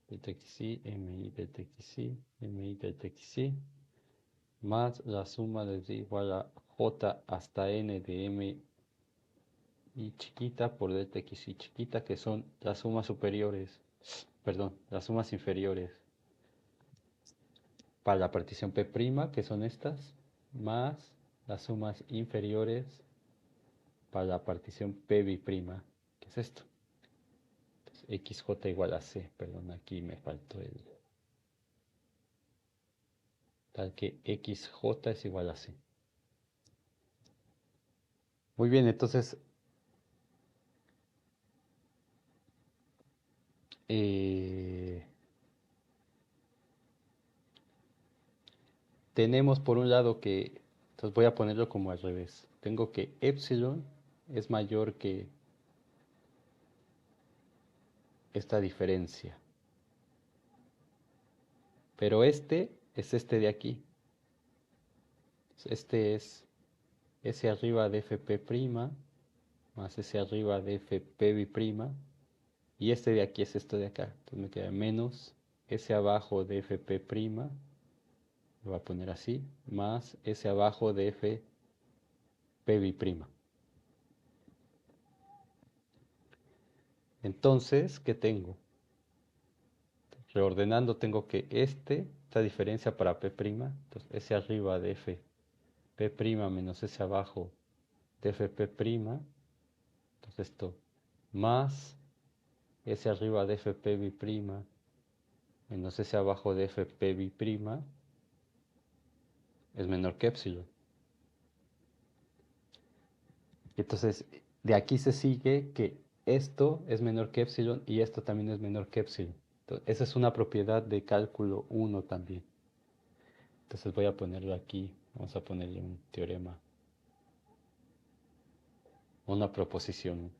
del xi, mi del xi, mi del xi, más la suma desde igual a j hasta n de m y chiquita por delta x y chiquita, que son las sumas superiores, perdón, las sumas inferiores para la partición P', que son estas, más las sumas inferiores para la partición P', que es esto. Entonces, xj igual a c, perdón, aquí me faltó el tal que xj es igual a c. Muy bien, entonces eh, tenemos por un lado que, entonces voy a ponerlo como al revés. Tengo que epsilon es mayor que esta diferencia. Pero este es este de aquí. Este es S arriba de Fp' más S arriba de Fp'. Y este de aquí es esto de acá. Entonces me queda menos S abajo de Fp'. Lo voy a poner así. Más S abajo de Fp'. Entonces, ¿qué tengo? Reordenando tengo que esta diferencia para P', entonces S arriba de Fp' menos S abajo de Fp', entonces esto más S arriba de Fp' menos S abajo de Fp' es menor que epsilon. Entonces, de aquí se sigue que esto es menor que epsilon y esto también es menor que epsilon. Entonces, esa es una propiedad de cálculo 1 también. Entonces voy a ponerlo aquí, vamos a ponerle un teorema, una proposición.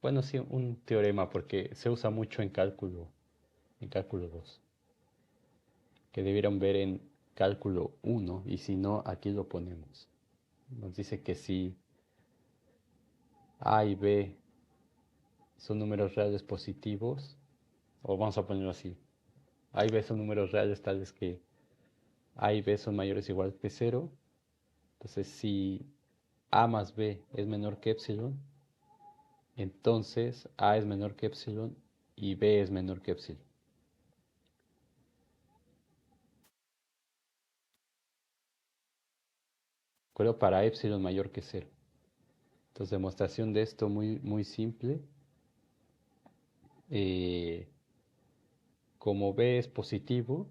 Bueno, sí, un teorema porque se usa mucho en cálculo 2, que debieron ver en cálculo 1 y si no, aquí lo ponemos. Nos dice que si A y B son números reales positivos, o vamos a ponerlo así, A y B son números reales tales que A y B son mayores o iguales que 0, entonces si A más B es menor que epsilon, Entonces A es menor que epsilon y B es menor que epsilon. ¿De acuerdo? Para epsilon mayor que cero. Entonces, demostración de esto muy, muy simple. Eh, como B es positivo,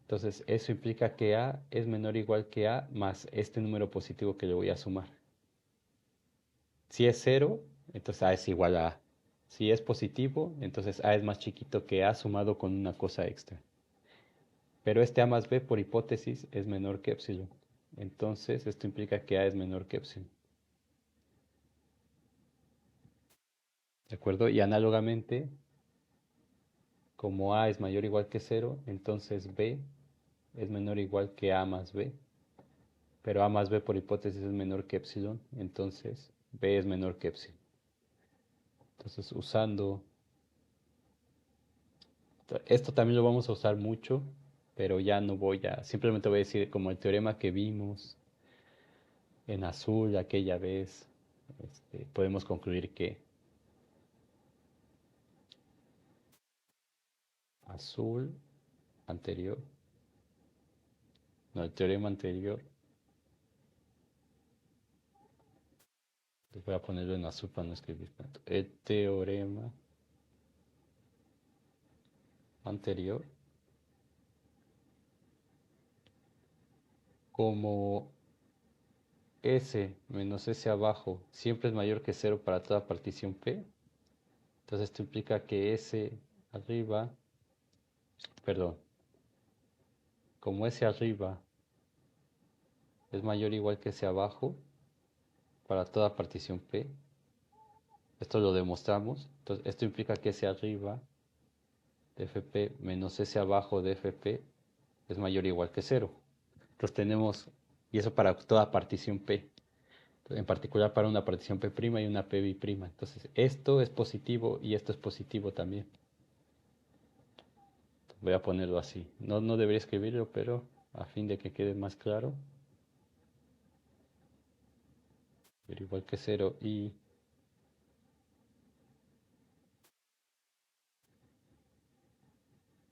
entonces eso implica que A es menor o igual que A más este número positivo que le voy a sumar. Si es cero, entonces A es igual a A. Si es positivo, entonces A es más chiquito que A sumado con una cosa extra. Pero este A más B por hipótesis es menor que epsilon. Entonces esto implica que A es menor que epsilon. ¿De acuerdo? Y análogamente, como A es mayor o igual que cero, entonces B es menor o igual que A más B. Pero A más B por hipótesis es menor que epsilon, entonces B es menor que epsilon. Entonces usando, esto también lo vamos a usar mucho, pero ya no voy a, simplemente voy a decir como el teorema que vimos en azul aquella vez, podemos concluir que azul anterior, no, el teorema anterior, les voy a ponerlo en azul para no escribir tanto, el teorema anterior, como S menos S abajo siempre es mayor que cero para toda partición P. Entonces esto implica que S arriba, perdón, como S arriba es mayor o igual que S abajo para toda partición P, esto lo demostramos. Entonces esto implica que S arriba de Fp menos S abajo de Fp es mayor o igual que cero. Entonces tenemos, y eso para toda partición P, en particular para una partición P' y una P bi'P. Entonces esto es positivo y esto es positivo también. Voy a ponerlo así. No, no debería escribirlo, pero a fin de que quede más claro. Pero igual que cero y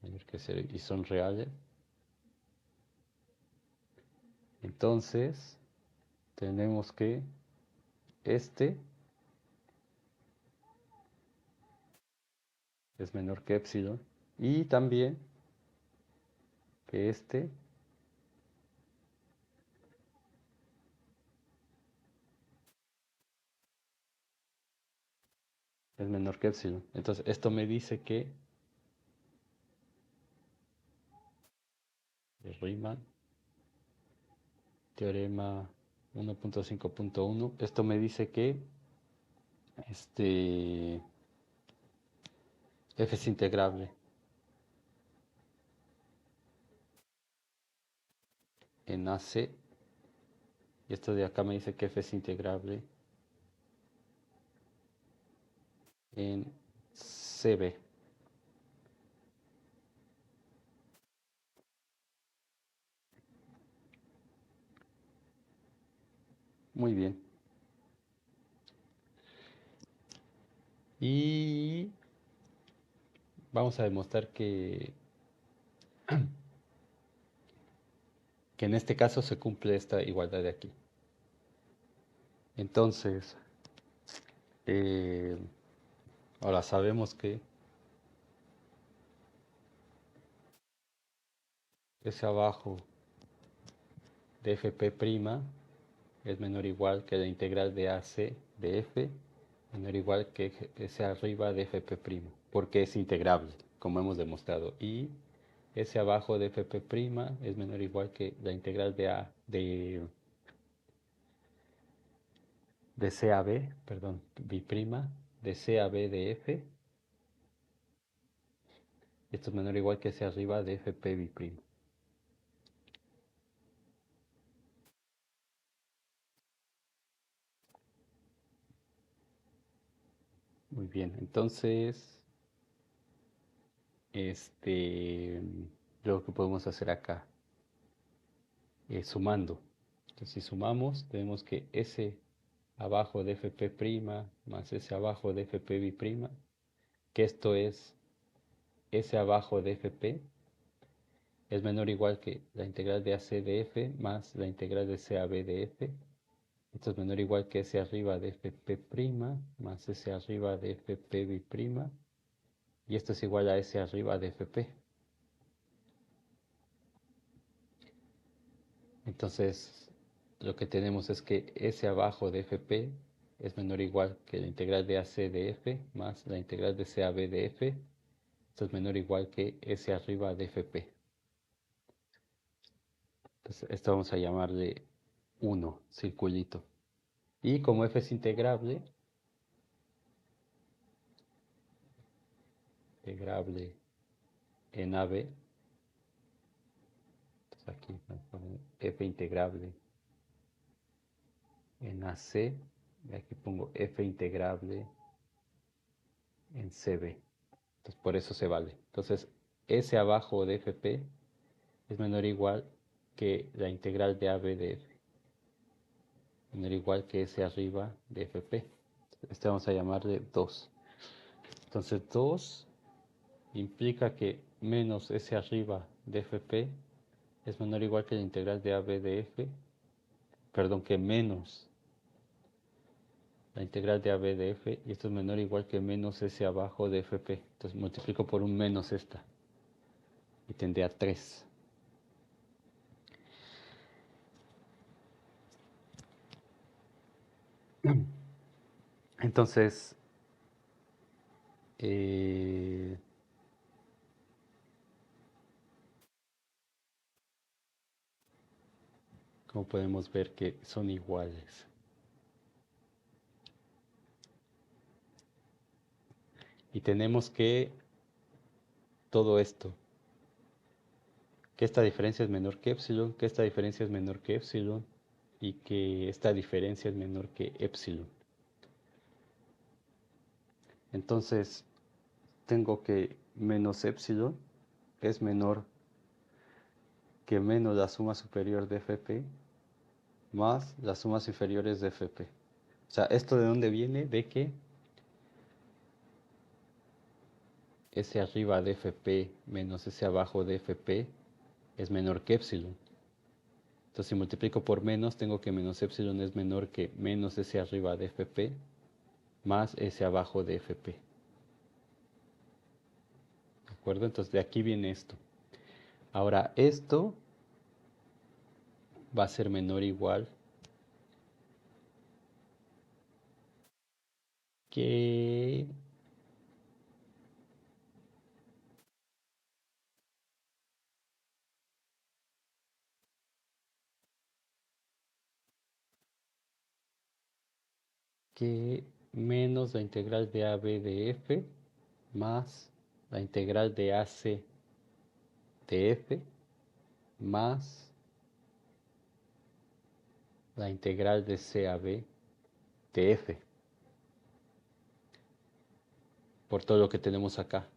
mayor que cero y son reales. Entonces tenemos que este es menor que epsilon y también que este es menor que epsilon. Entonces esto me dice que de Riemann, teorema 1.5.1, esto me dice que este f es integrable en AC y esto de acá me dice que f es integrable en CB. Muy bien. Y vamos a demostrar que en este caso se cumple esta igualdad de aquí. Entonces, eh, ahora sabemos que S abajo de Fp' es menor o igual que la integral de AC de F, menor o igual que S arriba de Fp', porque es integrable, como hemos demostrado. Y S abajo de Fp' es menor o igual que la integral de C a B, perdón, B', de C a B de F. Esto es menor o igual que C arriba de Fp B'. Muy bien, entonces, lo que podemos hacer acá, sumando. Entonces, si sumamos, tenemos que S abajo de fp' más s abajo de fp', que esto es s abajo de fp es menor o igual que la integral de AC de f más la integral de CAB de f. Esto es menor o igual que S arriba de fp' más S arriba de fp'. Y esto es igual a S arriba de fp. Entonces, lo que tenemos es que S abajo de fp es menor o igual que la integral de AC de f más la integral de CAB de f. Esto es menor o igual que S arriba de fp. Entonces, esto vamos a llamarle 1, circulito. Y como f es integrable en AB, entonces aquí me pongo f integrable en AC, y aquí pongo f integrable en CB. Entonces por eso se vale. Entonces S abajo de fp es menor o igual que la integral de AB de f, menor o igual que S arriba de fp. Este vamos a llamarle 2. Entonces 2 implica que menos S arriba de fp es menor o igual que la integral de AB de f, perdón, que menos la integral de AB de f, y esto es menor o igual que menos S abajo de fp. Entonces multiplico por un menos esta, y tendría 3. Entonces, eh, como podemos ver que son iguales. Y tenemos que todo esto, que esta diferencia es menor que epsilon, que esta diferencia es menor que epsilon, y que esta diferencia es menor que epsilon. Entonces, tengo que menos epsilon es menor que menos la suma superior de fp más las sumas inferiores de fp. O sea, ¿esto de dónde viene? De que S arriba de fp menos S abajo de fp es menor que epsilon. Entonces, si multiplico por menos, tengo que menos epsilon es menor que menos S arriba de fp más S abajo de fp. ¿De acuerdo? Entonces, de aquí viene esto. Ahora, esto va a ser menor o igual que menos la integral de AB de f más la integral de AC de f más la integral de CAB de f, por todo lo que tenemos acá.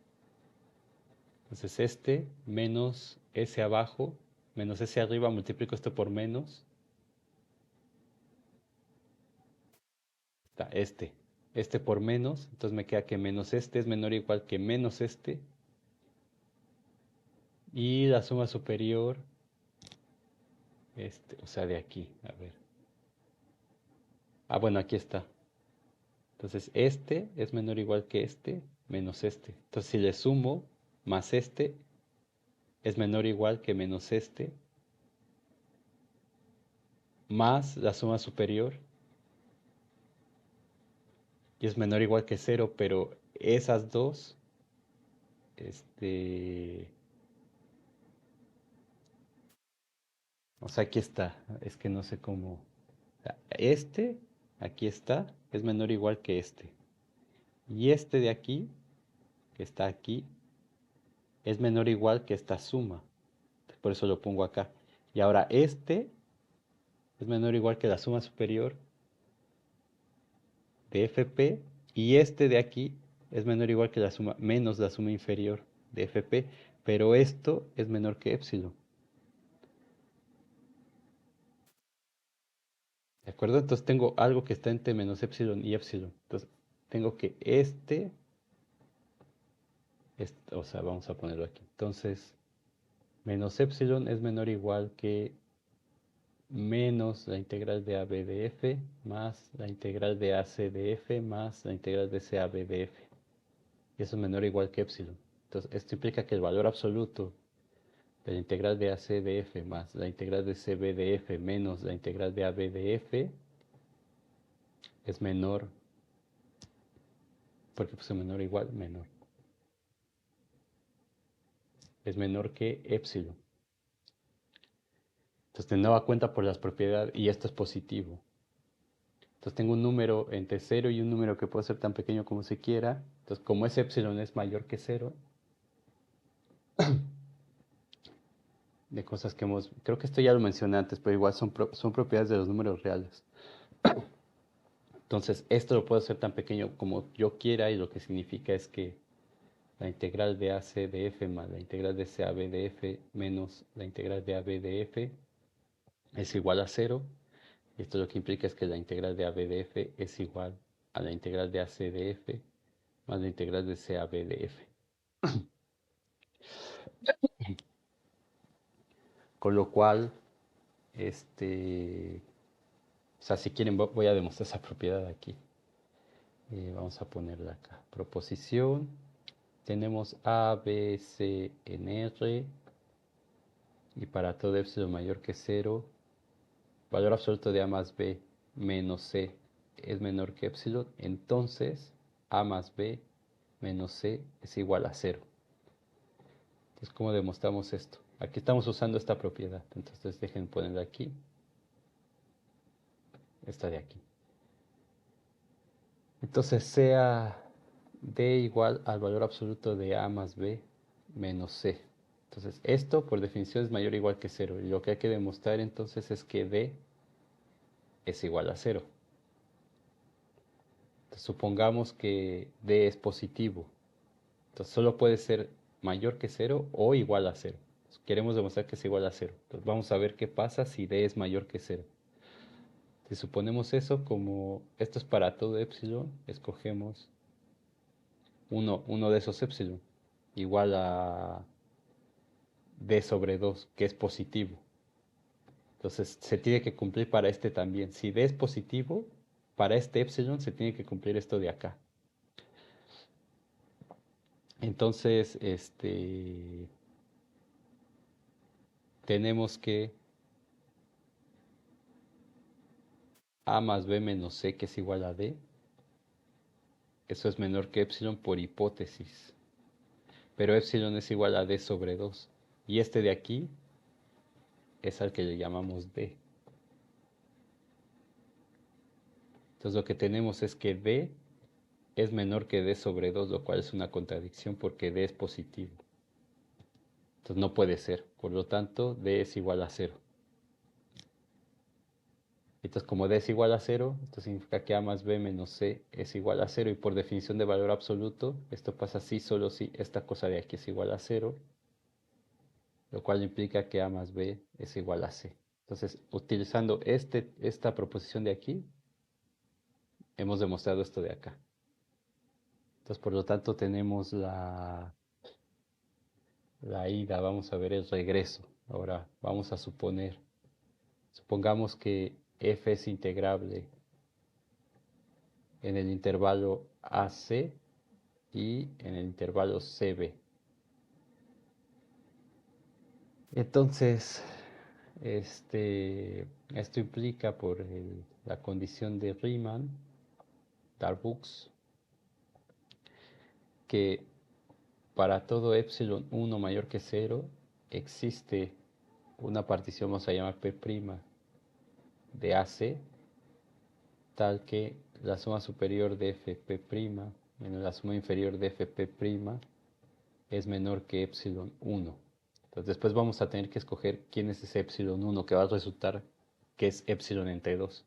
Entonces este menos S abajo, menos S arriba, multiplico esto por menos. Está este por menos, entonces me queda que menos este es menor o igual que menos este. Y la suma superior, o sea, de aquí, a ver. Ah, bueno, aquí está. Entonces este es menor o igual que este menos este. Entonces si le sumo más este es menor o igual que menos este más la suma superior y es menor o igual que 0, pero esas dos, o sea, aquí está, es que no sé cómo, o sea, aquí está, es menor o igual que este. Y este de aquí, que está aquí, es menor o igual que esta suma. Por eso lo pongo acá. Y ahora este es menor o igual que la suma superior de fp y este de aquí es menor o igual que la suma menos la suma inferior de fp, pero esto es menor que epsilon. acuerdo? Entonces tengo algo que está entre menos epsilon y epsilon. Entonces tengo que o sea, vamos a ponerlo aquí. Entonces, menos epsilon es menor o igual que menos la integral de AB de f más la integral de AC de f más la integral de CAB de f. Y eso es menor o igual que epsilon. Entonces, esto implica que el valor absoluto de la integral de AC de f más la integral de CB de f menos la integral de AB de f es menor, porque pues menor o igual, menor. Es menor que epsilon. Entonces, de nueva cuenta por las propiedades, y esto es positivo. Entonces tengo un número entre 0 y un número que puede ser tan pequeño como se quiera. Entonces, como ese epsilon es mayor que 0, de cosas que creo que esto ya lo mencioné antes, pero igual son propiedades de los números reales. Entonces, esto lo puedo hacer tan pequeño como yo quiera y lo que significa es que la integral de AC de f más la integral de CAB de f menos la integral de AB de f es igual a 0. Y esto lo que implica es que la integral de AB de f es igual a la integral de AC de f más la integral de CAB de f. Con lo cual, o sea, si quieren voy a demostrar esa propiedad aquí. Vamos a ponerla acá. Proposición. Tenemos A, B, C en R. Y para todo epsilon mayor que 0, valor absoluto de A más B menos C es menor que epsilon. Entonces, A más B menos C es igual a 0. Entonces, ¿cómo demostramos esto? Aquí estamos usando esta propiedad. Entonces, dejen ponerla aquí. Esta de aquí. Entonces sea D igual al valor absoluto de A más B menos C. Entonces esto por definición es mayor o igual que 0. Y lo que hay que demostrar entonces es que D es igual a 0. Entonces, supongamos que D es positivo. Entonces solo puede ser mayor que 0 o igual a 0. Entonces, queremos demostrar que es igual a 0. Entonces vamos a ver qué pasa si D es mayor que 0. Si suponemos eso, como esto es para todo epsilon, escogemos uno de esos epsilon, igual a d sobre 2, que es positivo. Entonces se tiene que cumplir para este también. Si d es positivo, para este epsilon se tiene que cumplir esto de acá. Entonces, tenemos que a más b menos c, que es igual a d, eso es menor que epsilon por hipótesis. Pero epsilon es igual a d sobre 2. Y este de aquí es al que le llamamos d. Entonces lo que tenemos es que d es menor que d sobre 2, lo cual es una contradicción porque d es positivo. Entonces no puede ser. Por lo tanto, d es igual a 0. Entonces, como d es igual a 0, esto significa que a más b menos c es igual a 0. Y por definición de valor absoluto, esto pasa así solo si esta cosa de aquí es igual a 0, lo cual implica que a más b es igual a c. Entonces, utilizando esta proposición de aquí, hemos demostrado esto de acá. Entonces, por lo tanto, tenemos la ida, vamos a ver el regreso. Ahora vamos a supongamos que f es integrable en el intervalo AC y en el intervalo CB. Entonces, esto implica por la condición de Riemann, Darboux, que para todo epsilon 1 mayor que 0 existe una partición, vamos a llamar P' de AC, tal que la suma superior de Fp' menos la suma inferior de Fp' es menor que epsilon 1. Entonces después vamos a tener que escoger quién es ese epsilon 1 que va a resultar que es epsilon entre 2.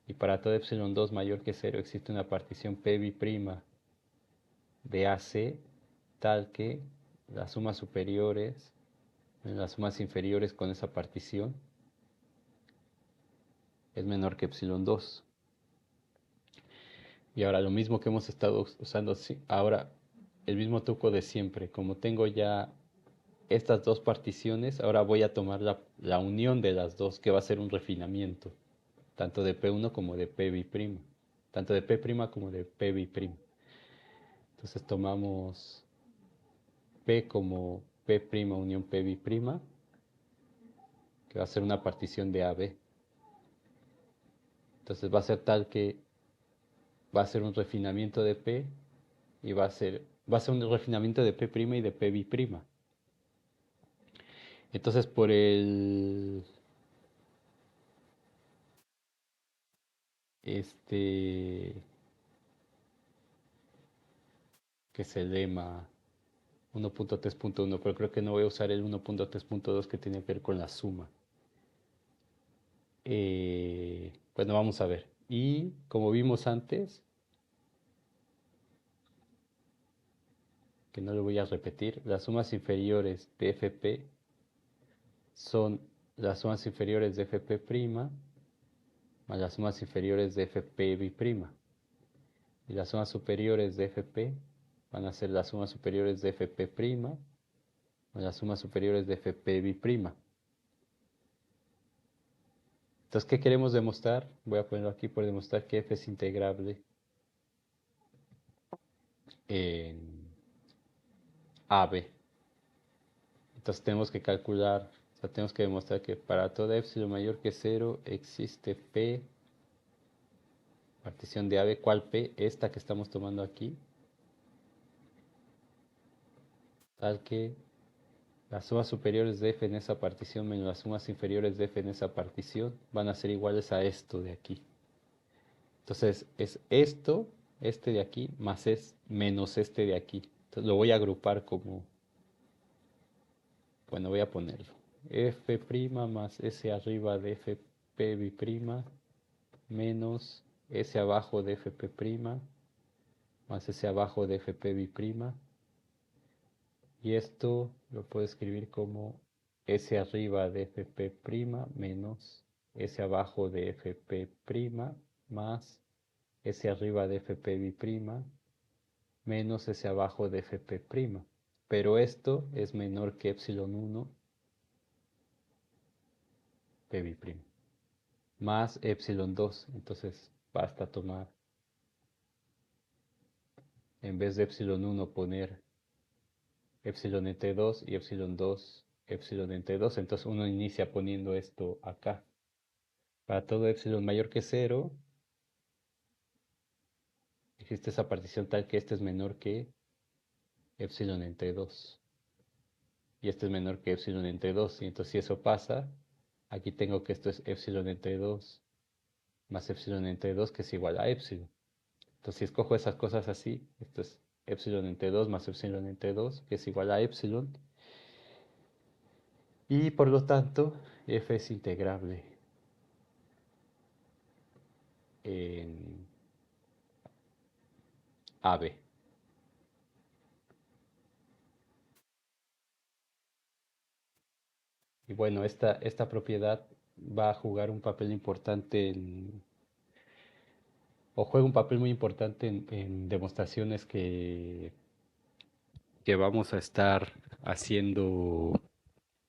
Y para todo epsilon 2 mayor que 0 existe una partición P'B' de AC tal que las sumas superiores menos las sumas inferiores con esa partición es menor que epsilon 2. Y ahora lo mismo que hemos estado usando, ahora el mismo truco de siempre. Como tengo ya estas dos particiones, ahora voy a tomar la unión de las dos, que va a ser un refinamiento, tanto de P1 como de P', tanto de P' como de P'. Entonces tomamos P como P' unión P', que va a ser una partición de AB. Entonces va a ser tal que va a ser un refinamiento de P y va a ser un refinamiento de P' y de P'. Entonces por este, que es el lema 1.3.1, pero creo que no voy a usar el 1.3.2 que tiene que ver con la suma. Bueno, vamos a ver. Y como vimos antes, que no lo voy a repetir, las sumas inferiores de FP son las sumas inferiores de Fp' más las sumas inferiores de Fp'. Y las sumas superiores de Fp van a ser las sumas superiores de Fp' más las sumas superiores de Fp'. Entonces, ¿qué queremos demostrar? Voy a ponerlo aquí por demostrar que f es integrable en AB. Entonces tenemos que calcular, o sea, tenemos que demostrar que para toda epsilon mayor que 0 existe P, partición de AB. ¿Cuál P? Esta que estamos tomando aquí. Tal que las sumas superiores de f en esa partición menos las sumas inferiores de f en esa partición van a ser iguales a esto de aquí. Entonces es esto, este de aquí, más es menos este de aquí. Entonces lo voy a agrupar como, bueno, voy a ponerlo. F' más S arriba de Fp' menos S abajo de Fp' más S abajo de Fp'. Y esto lo puedo escribir como S arriba de Fp' menos S abajo de Fp' más S arriba de Fp' menos S abajo de Fp'. Pero esto es menor que epsilon 1 P'. Más epsilon 2. Entonces basta tomar, en vez de epsilon 1, poner epsilon entre 2 y epsilon 2, epsilon entre 2. Entonces uno inicia poniendo esto acá. Para todo epsilon mayor que 0, existe esa partición tal que este es menor que epsilon entre 2. Y este es menor que epsilon entre 2. Y entonces si eso pasa, aquí tengo que esto es epsilon entre 2 más epsilon entre 2, que es igual a epsilon. Entonces si escojo esas cosas así, esto es epsilon entre 2 más epsilon entre 2, que es igual a epsilon. Y por lo tanto, f es integrable en AB. Y bueno, esta propiedad va a jugar un papel importante o juega un papel muy importante en demostraciones que vamos a estar haciendo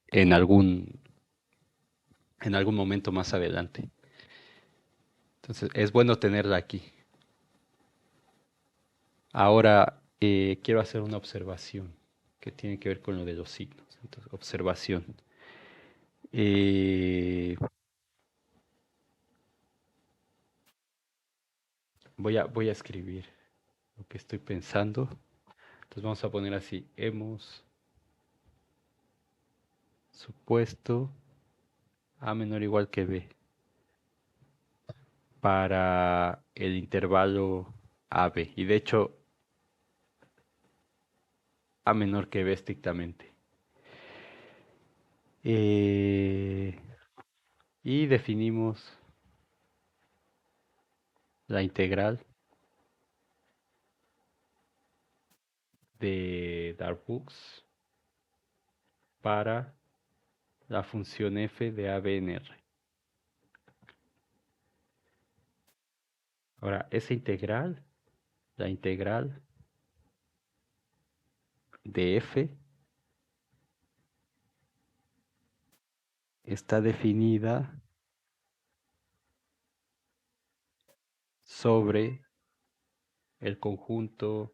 en algún momento más adelante. Entonces, es bueno tenerla aquí. Ahora, quiero hacer una observación que tiene que ver con lo de los signos. Entonces, observación. Eh, voy a escribir lo que estoy pensando. Entonces vamos a poner así, hemos supuesto A menor o igual que B para el intervalo AB. Y de hecho, A menor que B estrictamente. Eh, y definimos la integral de Darboux para la función f de AB en R. Ahora, esa integral, la integral de f está definida sobre el conjunto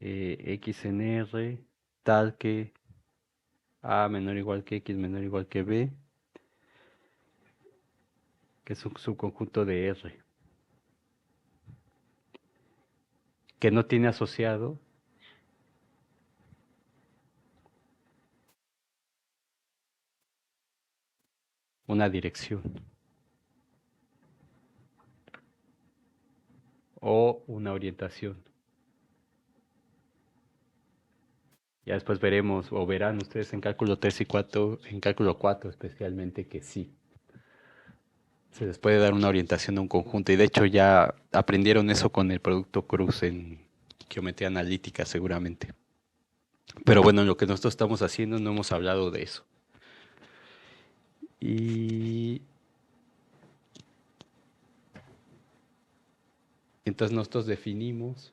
x en R tal que a menor o igual que x menor o igual que b, que es un subconjunto de R, que no tiene asociado una dirección o una orientación. Ya después veremos, o verán ustedes en cálculo 3 y 4, en cálculo 4 especialmente, que sí. Se les puede dar una orientación a un conjunto. Y de hecho ya aprendieron eso con el producto cruz en geometría analítica seguramente. Pero bueno, en lo que nosotros estamos haciendo no hemos hablado de eso. Y entonces nosotros definimos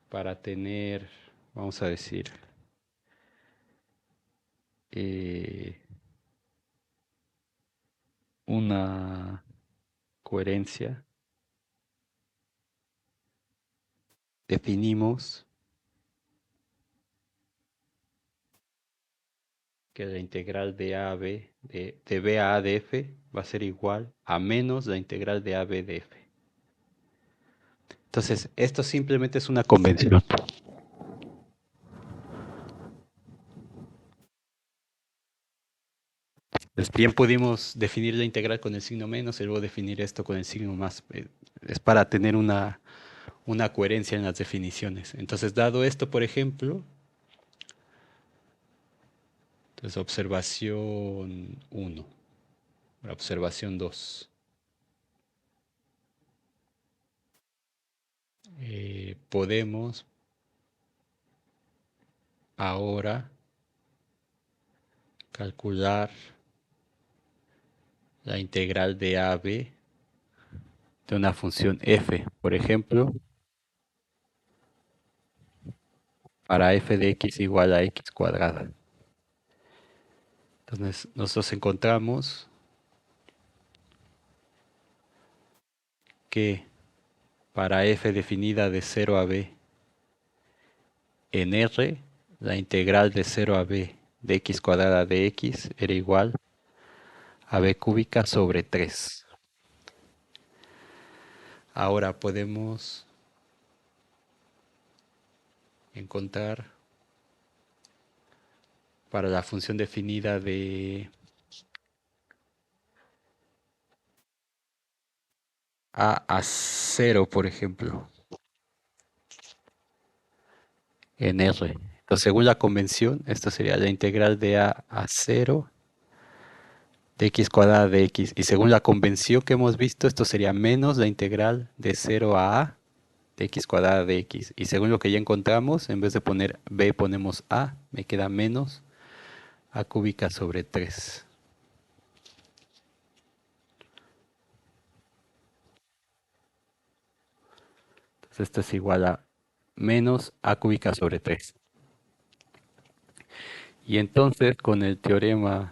para tener, vamos a decir, eh, una coherencia, definimos que la integral de a a b, de b a de f va a ser igual a menos la integral de a b de f. Entonces, esto simplemente es una convención. Pues bien pudimos definir la integral con el signo menos y luego definir esto con el signo más. Es para tener una coherencia en las definiciones. Entonces, dado esto, por ejemplo, entonces observación 1, observación 2. Podemos ahora calcular la integral de a b de una función f, por ejemplo, para f de x igual a x cuadrada. Entonces, nosotros encontramos que para f definida de 0 a b en R, la integral de 0 a b de x cuadrada de x era igual a b cúbica sobre 3. Ahora podemos encontrar para la función definida de a 0, por ejemplo, en R. Entonces, según la convención, esto sería la integral de a 0 de x cuadrada de x. Y según la convención que hemos visto, esto sería menos la integral de 0 a de x cuadrada de x. Y según lo que ya encontramos, en vez de poner b ponemos a, me queda menos a cúbica sobre 3. Entonces esto es igual a menos a cúbica sobre 3. Y entonces con el teorema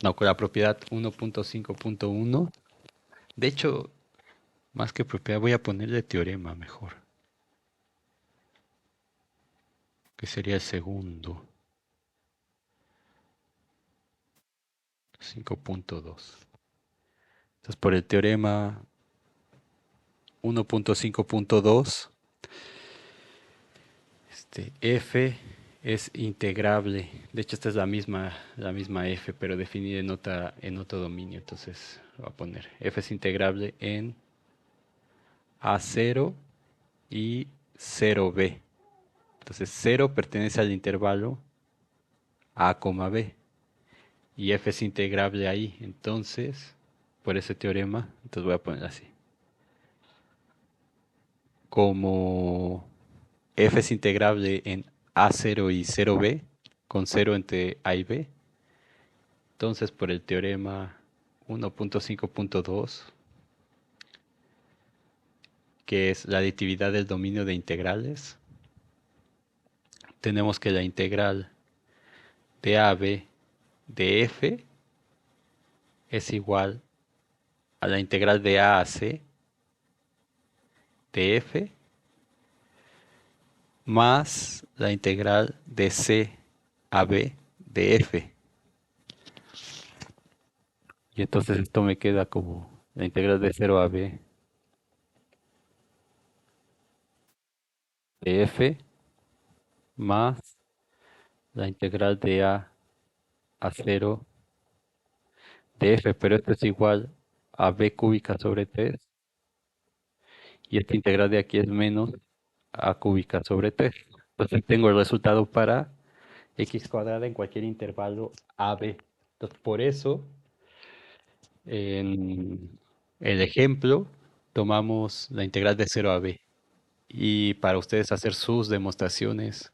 no, con la propiedad 1.5.1, de hecho, más que propiedad voy a ponerle teorema mejor, que sería el segundo, 5.2. Entonces por el teorema 1.5.2, f es integrable. De hecho, esta es la misma f, pero definida en otro dominio. Entonces, voy a poner f es integrable en a0 y 0b. Entonces, 0 pertenece al intervalo a, b. Y f es integrable ahí. Entonces, por ese teorema, entonces voy a poner así. Como f es integrable en a0 y 0b, con cero entre A y B. Entonces, por el teorema 1.5.2, que es la aditividad del dominio de integrales, tenemos que la integral de A a B de f es igual a la integral de A a C de f más la integral de C a B de f. Y entonces esto me queda como la integral de 0 a B de f más la integral de a 0 de f, pero esto es igual a b cúbica sobre 3 y esta integral de aquí es menos a cúbica sobre 3. Entonces tengo el resultado para x cuadrada en cualquier intervalo AB. Entonces por eso en el ejemplo tomamos la integral de 0 a b. Y para ustedes hacer sus demostraciones,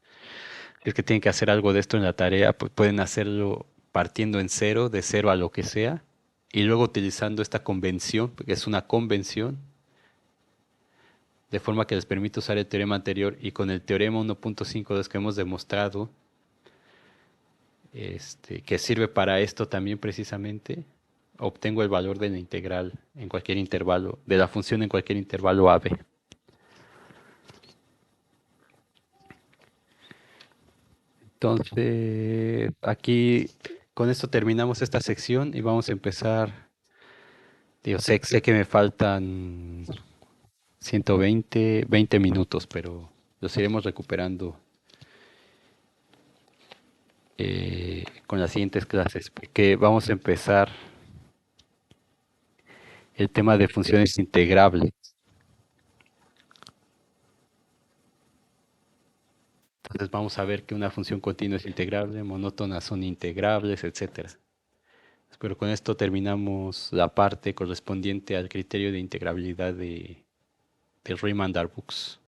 si es que tienen que hacer algo de esto en la tarea, pues pueden hacerlo partiendo en cero, de cero a lo que sea, y luego utilizando esta convención, porque es una convención, de forma que les permite usar el teorema anterior y con el teorema 1.5 que hemos demostrado, que sirve para esto también precisamente, obtengo el valor de la integral en cualquier intervalo, de la función en cualquier intervalo AB. Entonces, aquí con esto terminamos esta sección y vamos a empezar. Digo, sé que me faltan 20 minutos, pero los iremos recuperando con las siguientes clases, porque vamos a empezar el tema de funciones integrables. Entonces vamos a ver que una función continua es integrable, monótonas son integrables, etcétera. Pero con esto terminamos la parte correspondiente al criterio de integrabilidad de Riemann-Darboux.